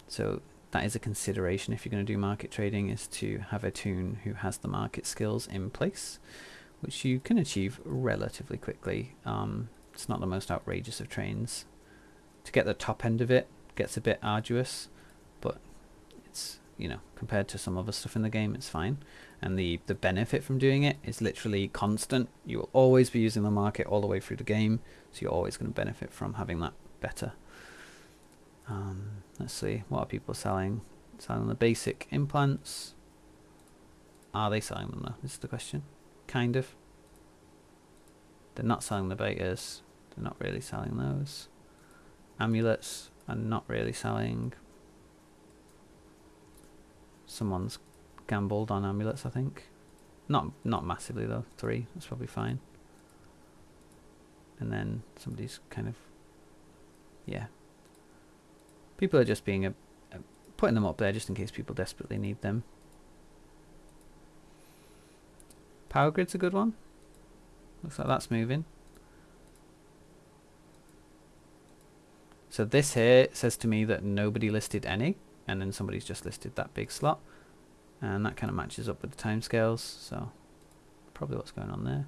So that is a consideration if you're going to do market trading, is to have a toon who has the market skills in place, which you can achieve relatively quickly. It's not the most outrageous of trains. To get the top end of it gets a bit arduous, but it's you know, compared to some other stuff in the game, it's fine. And the benefit from doing it is literally constant. You will always be using the market all the way through the game, so you're always going to benefit from having that better. Let's see, what are people selling? Selling the basic implants. Are they selling them though? This is the question. Kind of. They're not selling the betas. They're not really selling those. Amulets are not really selling. Someone's gambled on amulets, I think. Not massively though. 3, that's probably fine. And then somebody's kind of, yeah. People are just being putting them up there just in case people desperately need them. Power grid's a good one. Looks like that's moving. So this here says to me that nobody listed any, and then somebody's just listed that big slot, and that kind of matches up with the timescales. So probably what's going on there.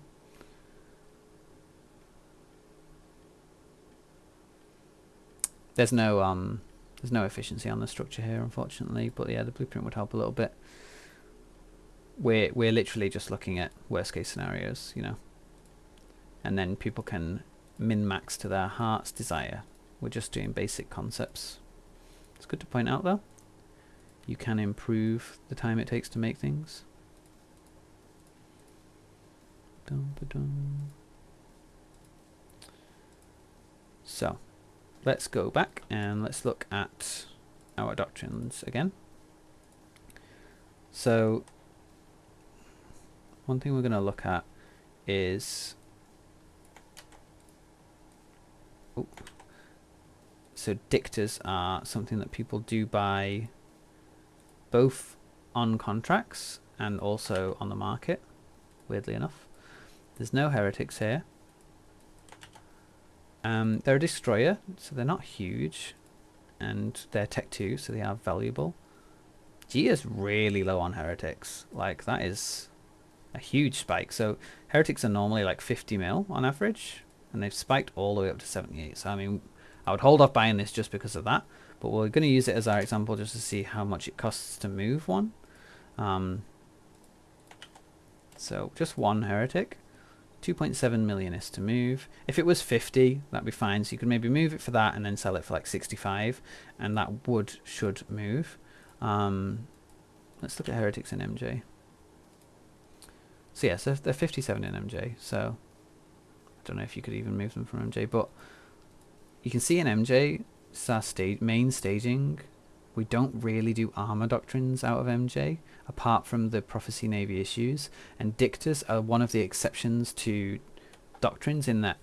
There's no efficiency on the structure here, unfortunately, but yeah, the blueprint would help a little bit. We're literally just looking at worst case scenarios, you know, and then people can min-max to their heart's desire. We're just doing basic concepts. It's good to point out though, you can improve the time it takes to make things. So let's go back and let's look at our doctrines again. So one thing we're going to look at is, so dictors are something that people do buy both on contracts and also on the market, weirdly enough. There's no heretics here. They're a destroyer, so they're not huge, and they're tech 2, so they are valuable. G is really low on heretics. Like, that is a huge spike. So heretics are normally like 50 mil on average, and they've spiked all the way up to 78. So I mean, I would hold off buying this just because of that, but we're going to use it as our example just to see how much it costs to move one. So just one heretic, 2.7 million is to move. If it was 50, that'd be fine. So you could maybe move it for that and then sell it for like 65, and that should move. Let's look at heretics in MJ. So yeah, so they're 57 in MJ. So I don't know if you could even move them from MJ, but you can see in MJ, this is our main staging. We don't really do armor doctrines out of MJ, apart from the Prophecy Navy issues. And dictors are one of the exceptions to doctrines in that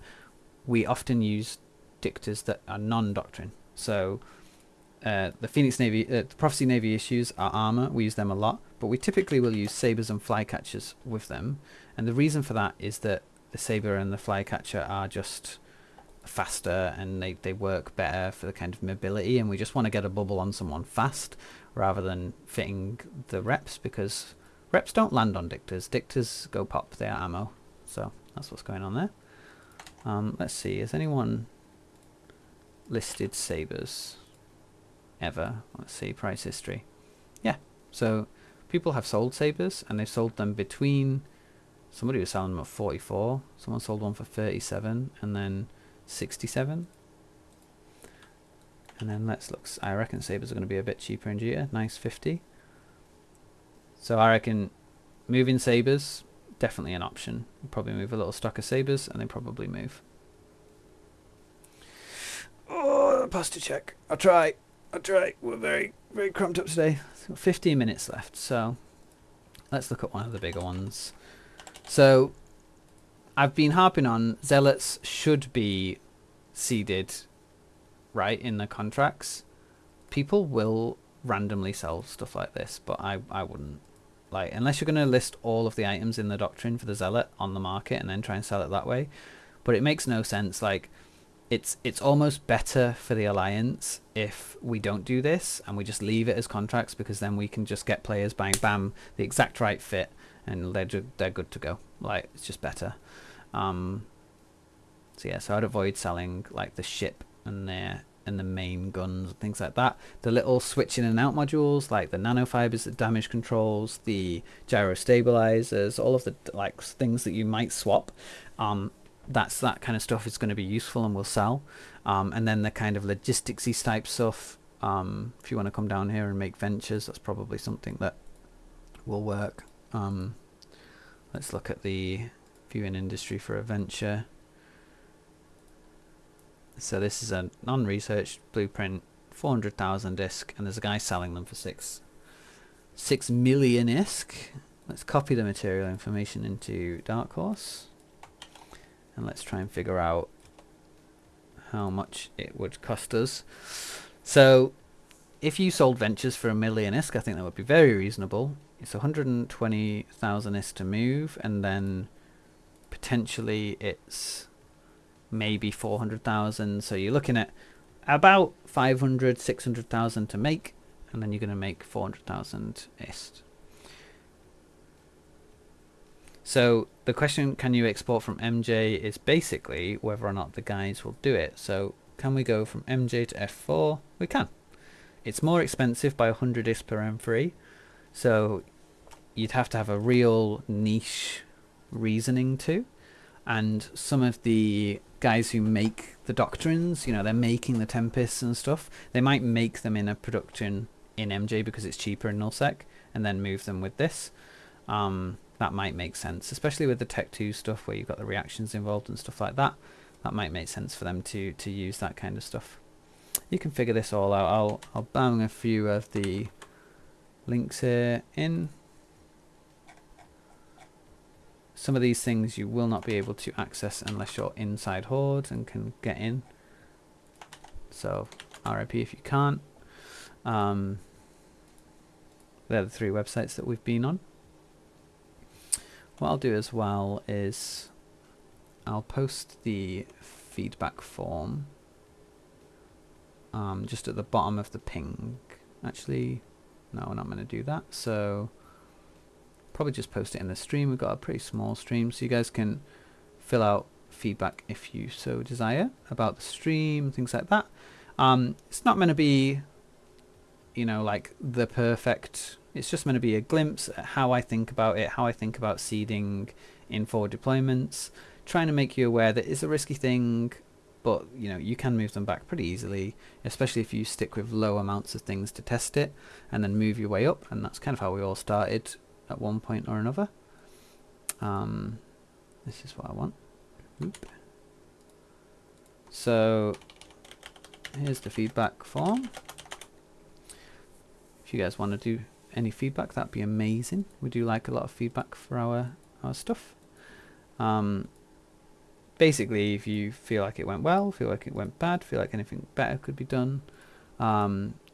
we often use dictors that are non-doctrine. So the Phoenix Navy, the Prophecy Navy issues are armor. We use them a lot, but we typically will use sabers and flycatchers with them. And the reason for that is that the saber and the flycatcher are just faster, and they work better for the kind of mobility, and we just want to get a bubble on someone fast rather than fitting the reps, because reps don't land on dictors. Dictors go pop, they are ammo. So that's what's going on there. Let's see, has anyone listed sabers ever? Let's see, price history. Yeah, so people have sold sabers, and they've sold them between, somebody was selling them at 44, someone sold one for 37, and then 67. And then let's look, I reckon sabers are going to be a bit cheaper in Jita. Nice 50. So I reckon moving sabers, definitely an option. We'll probably move a little stock of sabers, and they probably move. Oh, posture check. I'll try. We're very, very cramped up today. We've got 15 minutes left, so let's look at one of the bigger ones. So I've been harping on zealots should be seeded right in the contracts. People will randomly sell stuff like this, but I wouldn't. Like, unless you're going to list all of the items in the doctrine for the zealot on the market and then try and sell it that way. But it makes no sense. Like, it's almost better for the alliance if we don't do this and we just leave it as contracts, because then we can just get players buying bam the exact right fit and they're good to go. Like, it's just better. So yeah, so I'd avoid selling like the ship and their and the main guns and things like that. The little switch in and out modules like the nanofibers, the damage controls, the gyro stabilizers, all of the like things that you might swap. That kind of stuff is going to be useful and will sell. And then the kind of logisticsy type stuff. If you want to come down here and make ventures, that's probably something that will work. Let's look at the view in industry for a venture. So this is a non-researched blueprint, 400,000 ISK, and there's a guy selling them for 6 million ISK. Let's copy the material information into Dark Horse, and let's try and figure out how much it would cost us. So if you sold ventures for 1 million ISK, I think that would be very reasonable. It's 120,000 ISK to move, and then potentially it's maybe 400,000. So you're looking at about 500, 600,000 to make, and then you're going to make 400,000 ISK. So the question, can you export from MJ, is basically whether or not the guys will do it. So can we go from MJ to F4? We can. It's more expensive by 100 ISK per M3. So you'd have to have a real niche reasoning too. And some of the guys who make the doctrines, you know, they're making the Tempests and stuff, they might make them in a production in MJ because it's cheaper in nullsec, and then move them with this. That might make sense, especially with the Tech 2 stuff where you've got the reactions involved and stuff like that. That might make sense for them to use that kind of stuff. You can figure this all out. I'll bang a few of the links here in. Some of these things you will not be able to access unless you're inside Horde and can get in. So RIP if you can't. They're the 3 websites that we've been on. What I'll do as well is I'll post the feedback form just at the bottom of the ping. Actually, no, we're not going to do that. So probably just post it in the stream. We've got a pretty small stream, so you guys can fill out feedback if you so desire about the stream, things like that. It's not going to be, you know, like the perfect. It's just going to be a glimpse at how I think about it, how I think about seeding in forward deployments, trying to make you aware that it's a risky thing, but you know, you can move them back pretty easily, especially if you stick with low amounts of things to test it and then move your way up. And that's kind of how we all started at one point or another. This is what I want. Oop. So here's the feedback form. If you guys want to do any feedback, that'd be amazing. We do like a lot of feedback for our stuff. Basically, if you feel like it went well, feel like it went bad, feel like anything better could be done,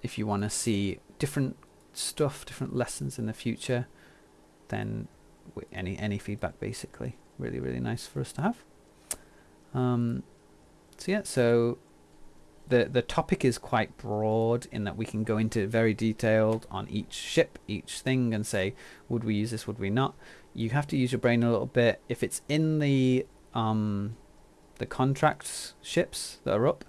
if you want to see different stuff, different lessons in the future, then any feedback basically really nice for us to have. So yeah, so the topic is quite broad in that we can go into very detailed on each ship, each thing, and say, would we use this, would we not? You have to use your brain a little bit. If it's in the contracts ships that are up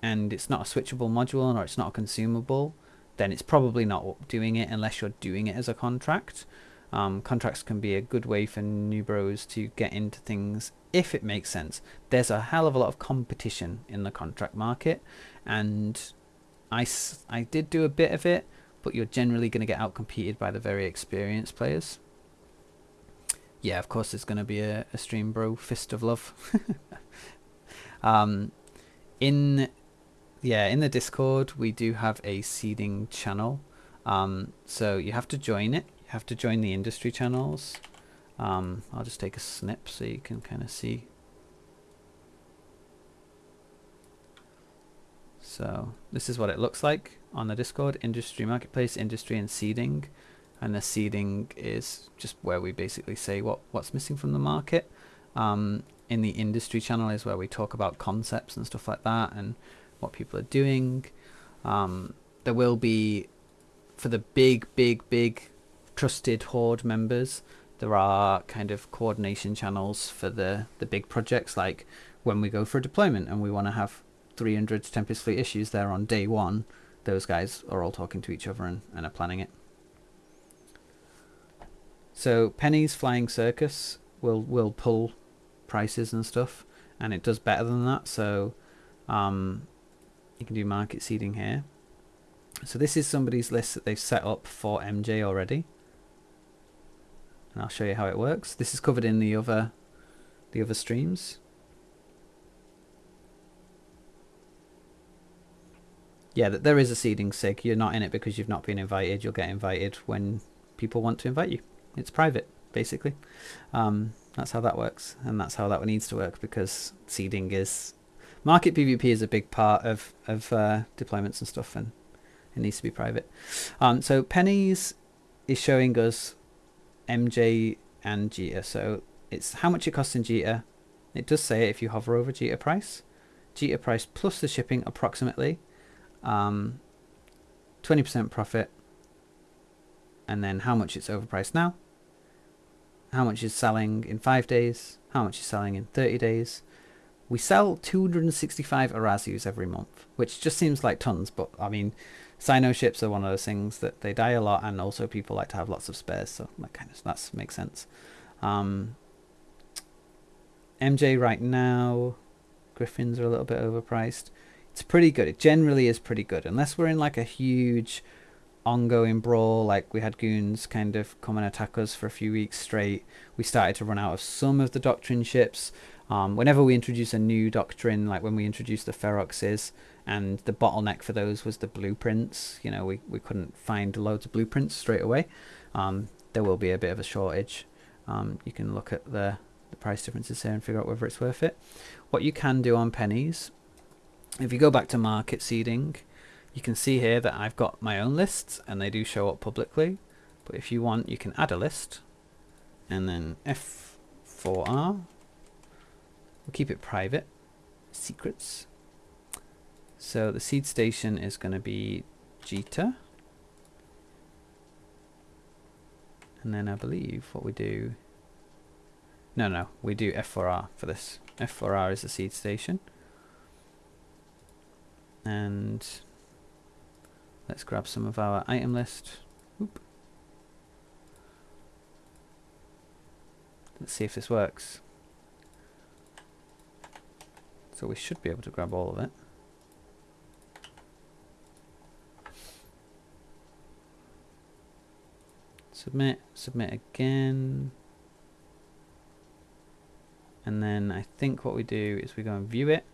and it's not a switchable module or it's not a consumable, then it's probably not doing it unless you're doing it as a contract. Contracts can be a good way for new bros to get into things if it makes sense. There's a hell of a lot of competition in the contract market, and I did do a bit of it, but you're generally going to get outcompeted by the very experienced players. Yeah, of course there's going to be a stream bro fist of love. In the Discord we do have a seeding channel, so you have to join it. You have to join the industry channels. I'll just take a snip so you can kind of see. So this is what it looks like on the Discord: industry marketplace, industry, and seeding. And the seeding is just where we basically say what's missing from the market. In the industry channel is where we talk about concepts and stuff like that and what people are doing. There will be, for the big trusted Horde members, there are kind of coordination channels for the big projects, like when we go for a deployment and we want to have 300 Tempest Fleet issues there on day one, those guys are all talking to each other and are planning it. So Penny's Flying Circus will pull prices and stuff, and it does better than that. So you can do market seeding here. So this is somebody's list that they've set up for MJ already, and I'll show you how it works. This is covered in the other streams. Yeah, there is a seeding sig. You're not in it because you've not been invited. You'll get invited when people want to invite you. It's private, basically. That's how that works, and that's how that one needs to work, because seeding is... Market PvP is a big part of deployments and stuff, and it needs to be private. So Pennies is showing us MJ and Jita. So it's how much it costs in Jita. It does say it if you hover over Jita price plus the shipping approximately, 20% profit, and then how much it's overpriced now, how much is selling in 5 days, how much is selling in 30 days. We sell 265 Arazus every month, which just seems like tons, but I mean, Sino ships are one of those things that they die a lot, and also people like to have lots of spares, so that makes sense. MJ right now, Griffins are a little bit overpriced. It's pretty good. It generally is pretty good, unless we're in like a huge ongoing brawl, like we had goons kind of come and attack us for a few weeks straight. We started to run out of some of the doctrine ships. Whenever we introduce a new doctrine, like when we introduced the Feroxes, and the bottleneck for those was the blueprints, you know, we couldn't find loads of blueprints straight away. There will be a bit of a shortage. You can look at the price differences here and figure out whether it's worth it. What you can do on Pennies, if you go back to market seeding, you can see here that I've got my own lists and they do show up publicly, but if you want, you can add a list and then F4R. We'll keep it private, secrets. So the seed station is going to be Jita, and then I believe what we do, no, we do F4R for this. F4R is the seed station, and let's grab some of our item list. Oop. Let's see if this works. So we should be able to grab all of it. Submit again. And then I think what we do is we go and view it.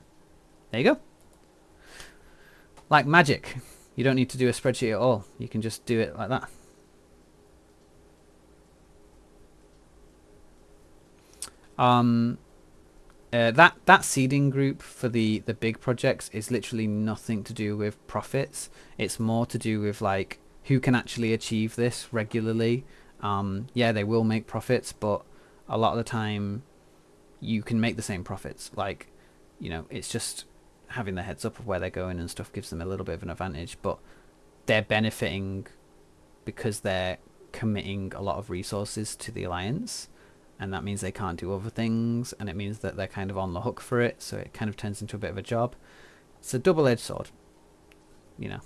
There you go. Like magic. You don't need to do a spreadsheet at all. You can just do it like that. That seeding group for the big projects is literally nothing to do with profits. It's more to do with like who can actually achieve this regularly. Yeah, they will make profits, but a lot of the time you can make the same profits. Like, you know, it's just having the heads up of where they're going and stuff gives them a little bit of an advantage, but they're benefiting because they're committing a lot of resources to the alliance, and that means they can't do other things, and it means that they're kind of on the hook for it, so it kind of turns into a bit of a job. It's a double-edged sword, you know.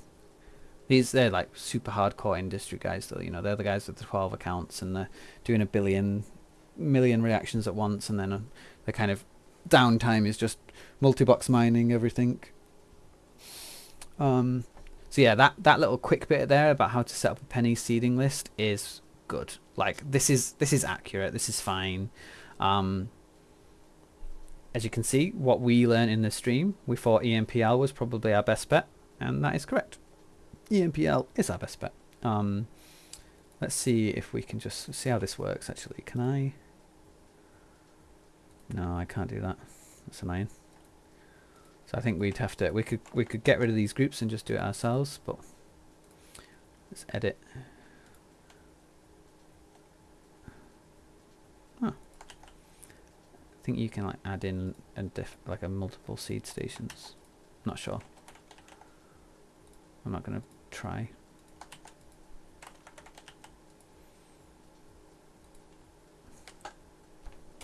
They're like super hardcore industry guys though, you know, they're the guys with the 12 accounts and they're doing a million reactions at once, and then the kind of downtime is just multi-box mining everything. So yeah, that little quick bit there about how to set up a penny seeding list is good. Like this is accurate, this is fine. As you can see, what we learned in the stream, we thought EMPL was probably our best bet, and that is correct. EMPL is our best bet. Let's see if we can just see how this works actually. Can I? No, I can't do that. That's annoying. So I think we'd have to, we could get rid of these groups and just do it ourselves, but let's edit. Oh. I think you can like add in like a multiple seed stations. Not sure. I'm not gonna try.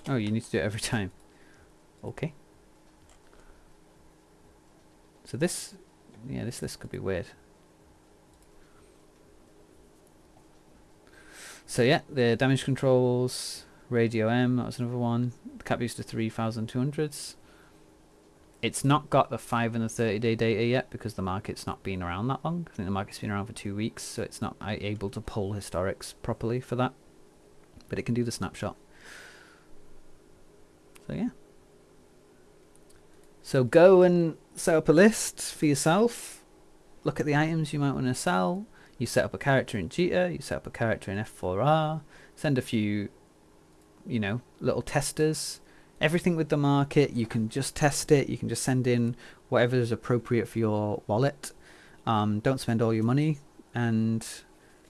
Oh, you need to do it every time. Okay. So this, yeah, this list could be weird. So yeah, the damage controls, Radio M, that was another one. The cap boost to 3,200s. It's not got the 5 and the 30-day data yet because the market's not been around that long. I think the market's been around for 2 weeks, so it's not able to pull historics properly for that. But it can do the snapshot. So yeah. So go and set up a list for yourself. Look at the items you might want to sell. You set up a character in Jita, you set up a character in F4R, send a few, you know, little testers. Everything with the market, you can just test it. You can just send in whatever is appropriate for your wallet. Don't spend all your money and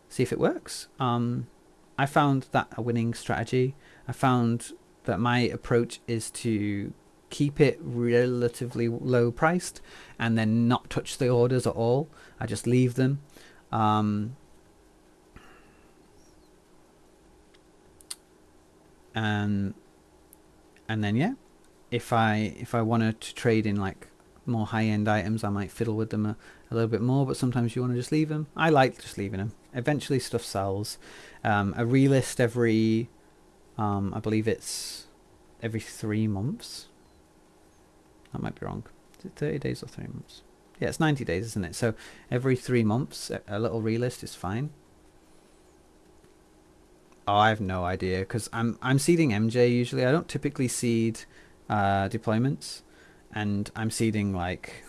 see if it works. I found that a winning strategy. I found that my approach is to keep it relatively low priced and then not touch the orders at all. I just leave them. And then yeah, if I wanted to trade in like more high-end items, I might fiddle with them a little bit more, but sometimes you want to just leave them. I like just leaving them. Eventually stuff sells. A relist every I believe it's every 3 months. That might be wrong. Is it 30 days or 3 months? Yeah, it's 90 days, isn't it? So every 3 months a little relist is fine. Oh, I have no idea because I'm seeding MJ usually. I don't typically seed deployments, and I'm seeding like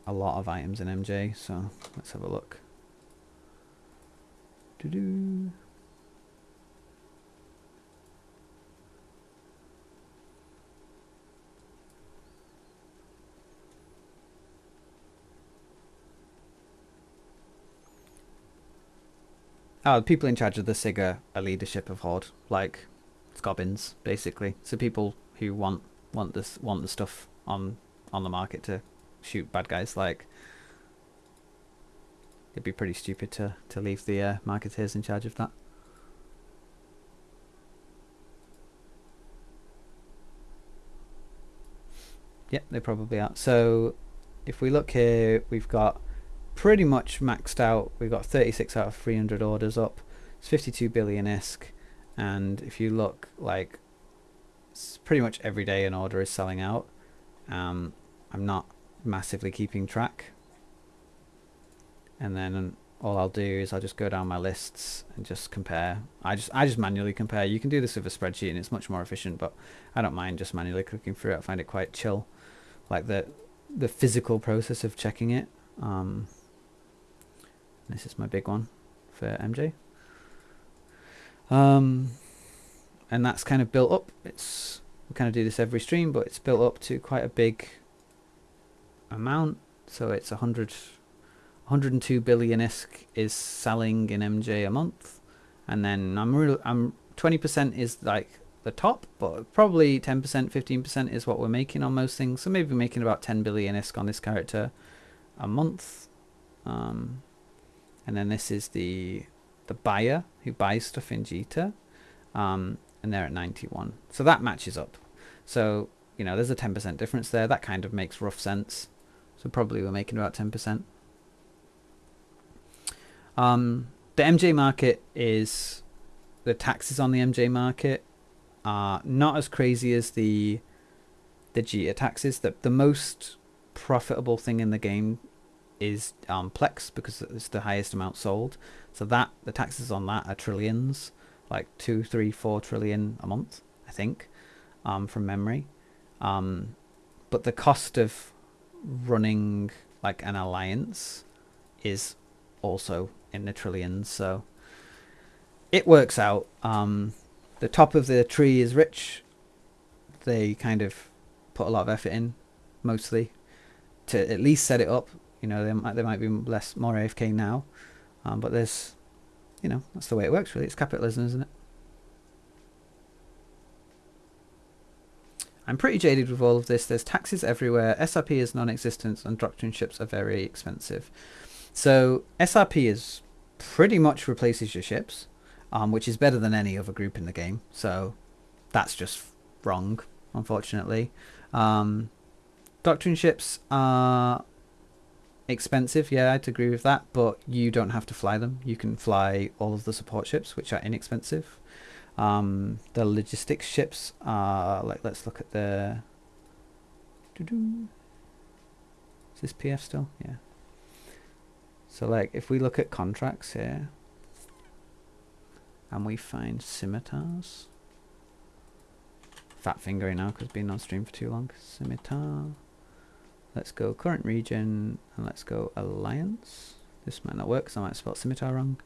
a lot of items in MJ. So let's have a look. Doo-doo. Oh, the people in charge of the SIG are leadership of Horde, like Scobbins, basically. So people who want the stuff on the market to shoot bad guys. Like, it'd be pretty stupid to leave the marketeers in charge of that. Yep, they probably are. So if we look here, we've got pretty much maxed out. We've got 36 out of 300 orders up. It's 52 billion ISK, and if you look, like, it's pretty much every day an order is selling out. I'm not massively keeping track, and then all I'll do is I'll just go down my lists and just compare. I just manually compare. You can do this with a spreadsheet and it's much more efficient, but I don't mind just manually clicking through it. I find it quite chill, like the physical process of checking it. This is my big one for MJ. And that's kind of built up. We kind of do this every stream, but it's built up to quite a big amount. So it's 102 billion ISK is selling in MJ a month, and then I'm 20% is like the top, but probably 10%, 15% is what we're making on most things. So maybe making about 10 billion ISK on this character a month. And then this is the buyer who buys stuff in Jita, and they're at 91. So that matches up. So, you know, there's a 10% difference there. That kind of makes rough sense. So probably we're making about 10%. The MJ market is, the taxes on the MJ market are not as crazy as the Jita taxes. The most profitable thing in the game is Plex, because it's the highest amount sold. So that the taxes on that are trillions, like 2, 3, 4 trillion a month, I think, from memory. But the cost of running like an alliance is also in the trillions, so it works out. The top of the tree is rich. They kind of put a lot of effort in, mostly, to at least set it up. You know, they might be more AFK now, but there's, you know, that's the way it works, really. It's capitalism, isn't it? I'm pretty jaded with all of this. There's taxes everywhere. SRP is non-existent, and doctrine ships are very expensive. So SRP is pretty much replaces your ships, which is better than any other group in the game. So that's just wrong, unfortunately. Doctrine ships are expensive, yeah, I'd agree with that, but you don't have to fly them. You can fly all of the support ships, which are inexpensive. The logistics ships are like, let's look at the. Is this PF still? Yeah. So like, if we look at contracts here, and we find scimitars. Fat fingering now because it's been on stream for too long. Scimitar. Let's go current region and let's go alliance. This might not work because I might spell scimitar wrong.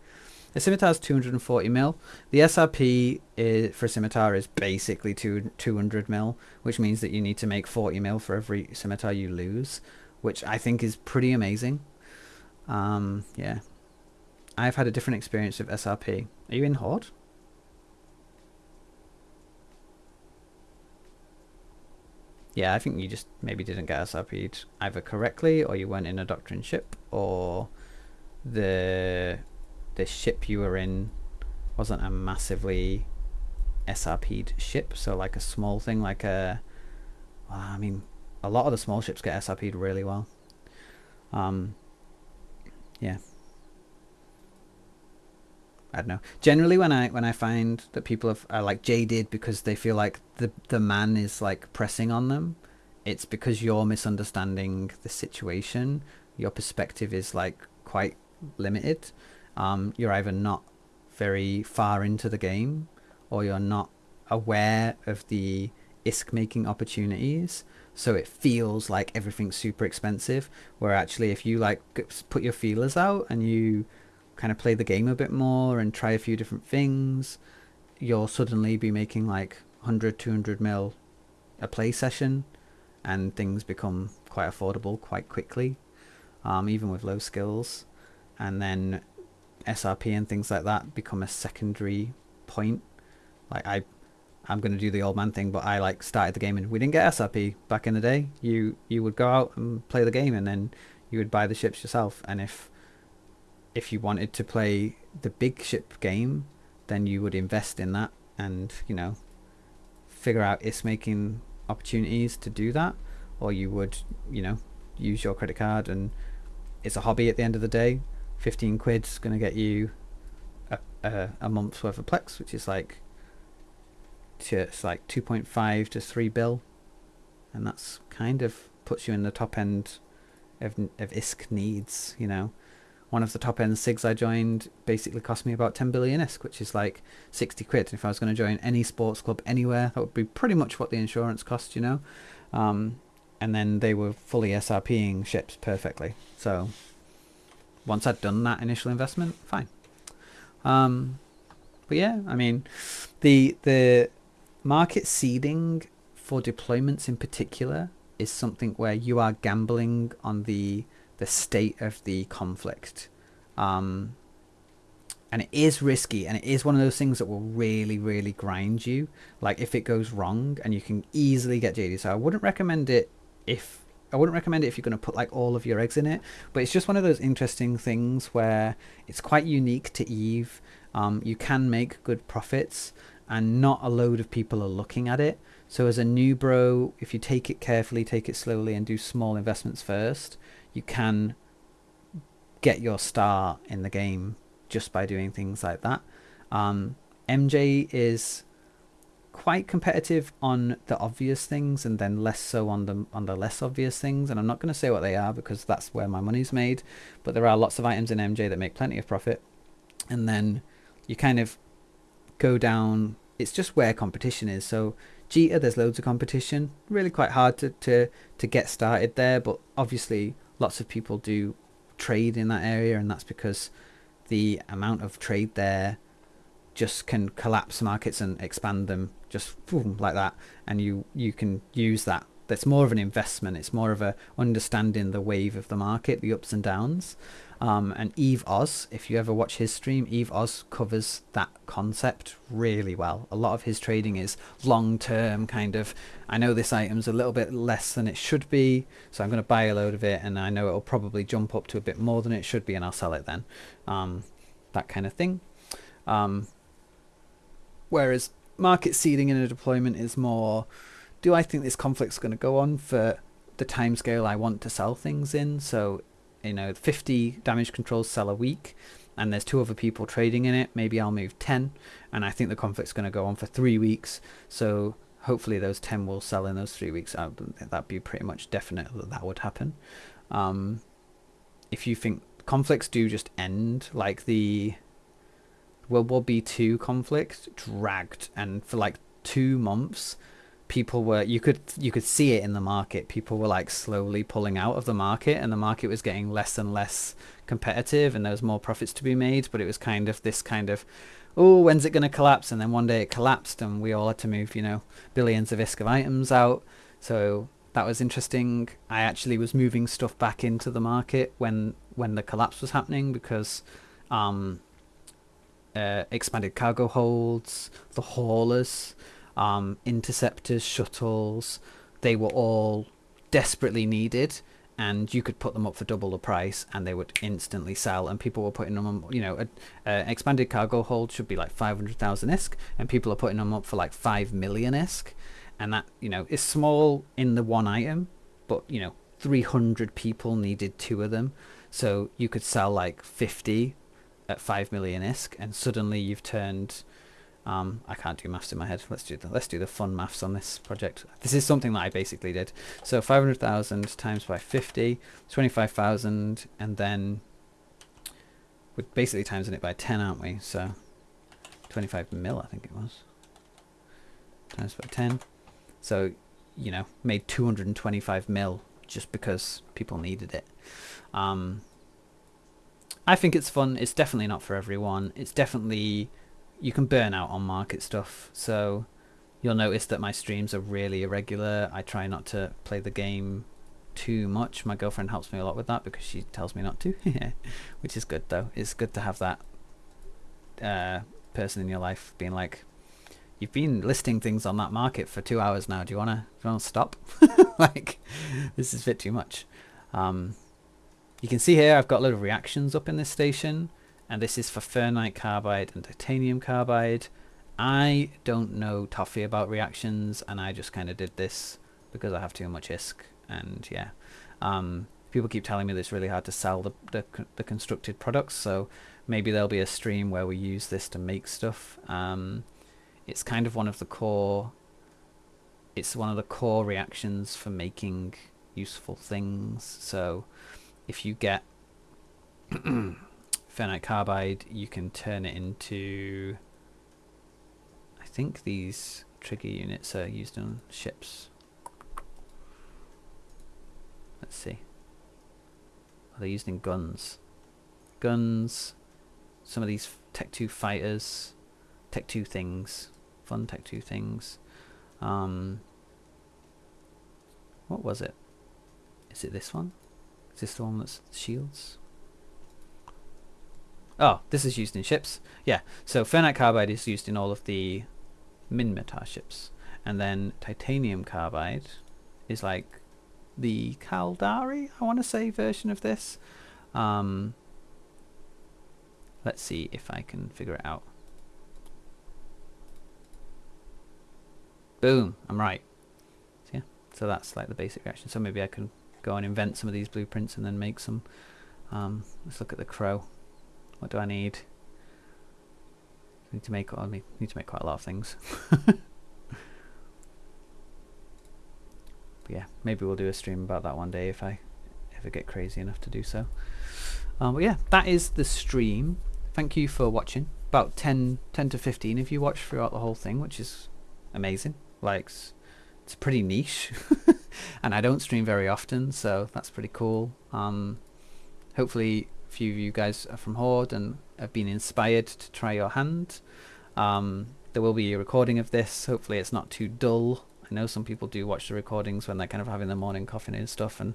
The scimitar is 240 mil. The SRP for scimitar is basically 200 mil, which means that you need to make 40 mil for every scimitar you lose, which I think is pretty amazing. Yeah. I've had a different experience with SRP. Are you in Horde? Yeah, I think you just maybe didn't get SRP'd either correctly, or you weren't in a Doctrine ship, or the ship you were in wasn't a massively SRP'd ship. So like a small thing, like a, well, I mean, a lot of the small ships get SRP'd really well. Yeah. I don't know. Generally, when I find that people are like jaded because they feel like the man is like pressing on them, it's because you're misunderstanding the situation. Your perspective is like quite limited. You're either not very far into the game, or you're not aware of the ISK making opportunities. So it feels like everything's super expensive, where actually if you like put your feelers out and you kind of play the game a bit more and try a few different things, you'll suddenly be making like 100, 200 mil a play session, and things become quite affordable quite quickly, even with low skills. And then SRP and things like that become a secondary point. Like I'm going to do the old man thing, but I like started the game and we didn't get SRP back in the day. You would go out and play the game and then you would buy the ships yourself. And if you wanted to play the big ship game, then you would invest in that and, you know, figure out IS making opportunities to do that, or you would, you know, use your credit card. And it's a hobby at the end of the day. 15 quid's going to get you a month's worth of Plex, which is like, it's like 2.5 to 3 bill, and that's kind of puts you in the top end of ISK needs. You know, one of the top end SIGs I joined basically cost me about 10 billion ISK, which is like 60 quid. And if I was going to join any sports club anywhere, that would be pretty much what the insurance cost, you know. And then they were fully SRPing ships perfectly. So once I'd done that initial investment, fine. But yeah, I mean, the market seeding for deployments in particular is something where you are gambling on the state of the conflict, and it is risky, and it is one of those things that will really, really grind you, like if it goes wrong, and you can easily get jaded. So I wouldn't recommend it if you're going to put like all of your eggs in it, but it's just one of those interesting things where it's quite unique to EVE. You can make good profits, and not a load of people are looking at it. So as a new bro, if you take it carefully, take it slowly, and do small investments first, you can get your start in the game just by doing things like that. MJ is quite competitive on the obvious things, and then less so on the less obvious things. And I'm not going to say what they are because that's where my money's made. But there are lots of items in MJ that make plenty of profit, and then you kind of go down. It's just where competition is. So Jita, there's loads of competition. Really quite hard to get started there, but obviously lots of people do trade in that area, and that's because the amount of trade there just can collapse markets and expand them just boom, like that, and you can use that. That's more of an investment. It's more of a understanding the wave of the market, the ups and downs. And Eve Oz, if you ever watch his stream, Eve Oz covers that concept really well. A lot of his trading is long-term kind of, I know this item's a little bit less than it should be, so I'm going to buy a load of it, and I know it'll probably jump up to a bit more than it should be, and I'll sell it then. That kind of thing. Whereas market seeding in a deployment is more, do I think this conflict's going to go on for the timescale I want to sell things in? So 50 damage controls sell a week, and there's 2 other people trading in it, maybe I'll move 10, and I think the conflict's going to go on for 3 weeks, so hopefully those 10 will sell in those 3 weeks. That'd be pretty much definite that would happen. If you think conflicts do just end, like the World War B2 conflict dragged, and for like 2 months people were, you could see it in the market, people were like slowly pulling out of the market, and the market was getting less and less competitive, and there was more profits to be made, but it was kind of this kind of, oh, when's it going to collapse? And then one day it collapsed, and we all had to move, billions of ISK of items out. So that was interesting. I actually was moving stuff back into the market when the collapse was happening, because expanded cargo holds, the haulers, interceptors, shuttles, they were all desperately needed, and you could put them up for double the price and they would instantly sell, and people were putting them on, expanded cargo hold should be like 500,000 ISK, and people are putting them up for like 5 million ISK, and that, is small in the one item, but 300 people needed 2 of them, so you could sell like 50 at 5 million ISK, and suddenly you've turned, I can't do maths in my head. Let's do the fun maths on this project. This is something that I basically did. So 500,000 times by 50, 25,000, and then we're basically timesing it by 10, aren't we? So 25 mil, I think it was, times by 10. So made 225 mil just because people needed it. I think it's fun. It's definitely not for everyone. It's definitely, you can burn out on market stuff. So you'll notice that my streams are really irregular. I try not to play the game too much. My girlfriend helps me a lot with that because she tells me not to, which is good though. It's good to have that person in your life being like, you've been listing things on that market for 2 hours now. Do you want to stop? Like, this is a bit too much. You can see here I've got a lot of reactions up in this station, and this is for Ferrite Carbide and Titanium Carbide. I don't know toffee about reactions, and I just kind of did this because I have too much ISK, and yeah. People keep telling me that it's really hard to sell the constructed products, so maybe there'll be a stream where we use this to make stuff. It's kind of one of the core reactions for making useful things. So if you get Ferrite Carbide, you can turn it into, I think these trigger units are used on ships. Let's see. Oh, they're used in guns. Some of these Tech 2 fighters, Tech 2 things, fun Tech 2 things. What was it? Is it this one? Is this the one that's shields? Oh, this is used in ships. Yeah, so Ferrite Carbide is used in all of the Minmatar ships. And then Titanium Carbide is like the Caldari, I want to say, version of this. Let's see if I can figure it out. Boom, I'm right. So yeah, so that's like the basic reaction. So maybe I can go and invent some of these blueprints and then make some. Let's look at the crow. What do I need? I need to make quite a lot of things. But yeah, maybe we'll do a stream about that one day if I ever get crazy enough to do so. But yeah, that is the stream. Thank you for watching. About 10 to 15 if you watched throughout the whole thing, which is amazing. Like, it's pretty niche. And I don't stream very often, so that's pretty cool. Hopefully a few of you guys are from Horde and have been inspired to try your hand. There will be a recording of this. Hopefully it's not too dull. I know some people do watch the recordings when they're kind of having their morning coffee and stuff, and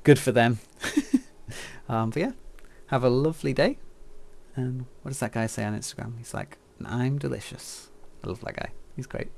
good for them. But yeah, have a lovely day. And what does that guy say on Instagram? He's like, I'm delicious. I love that guy. He's great.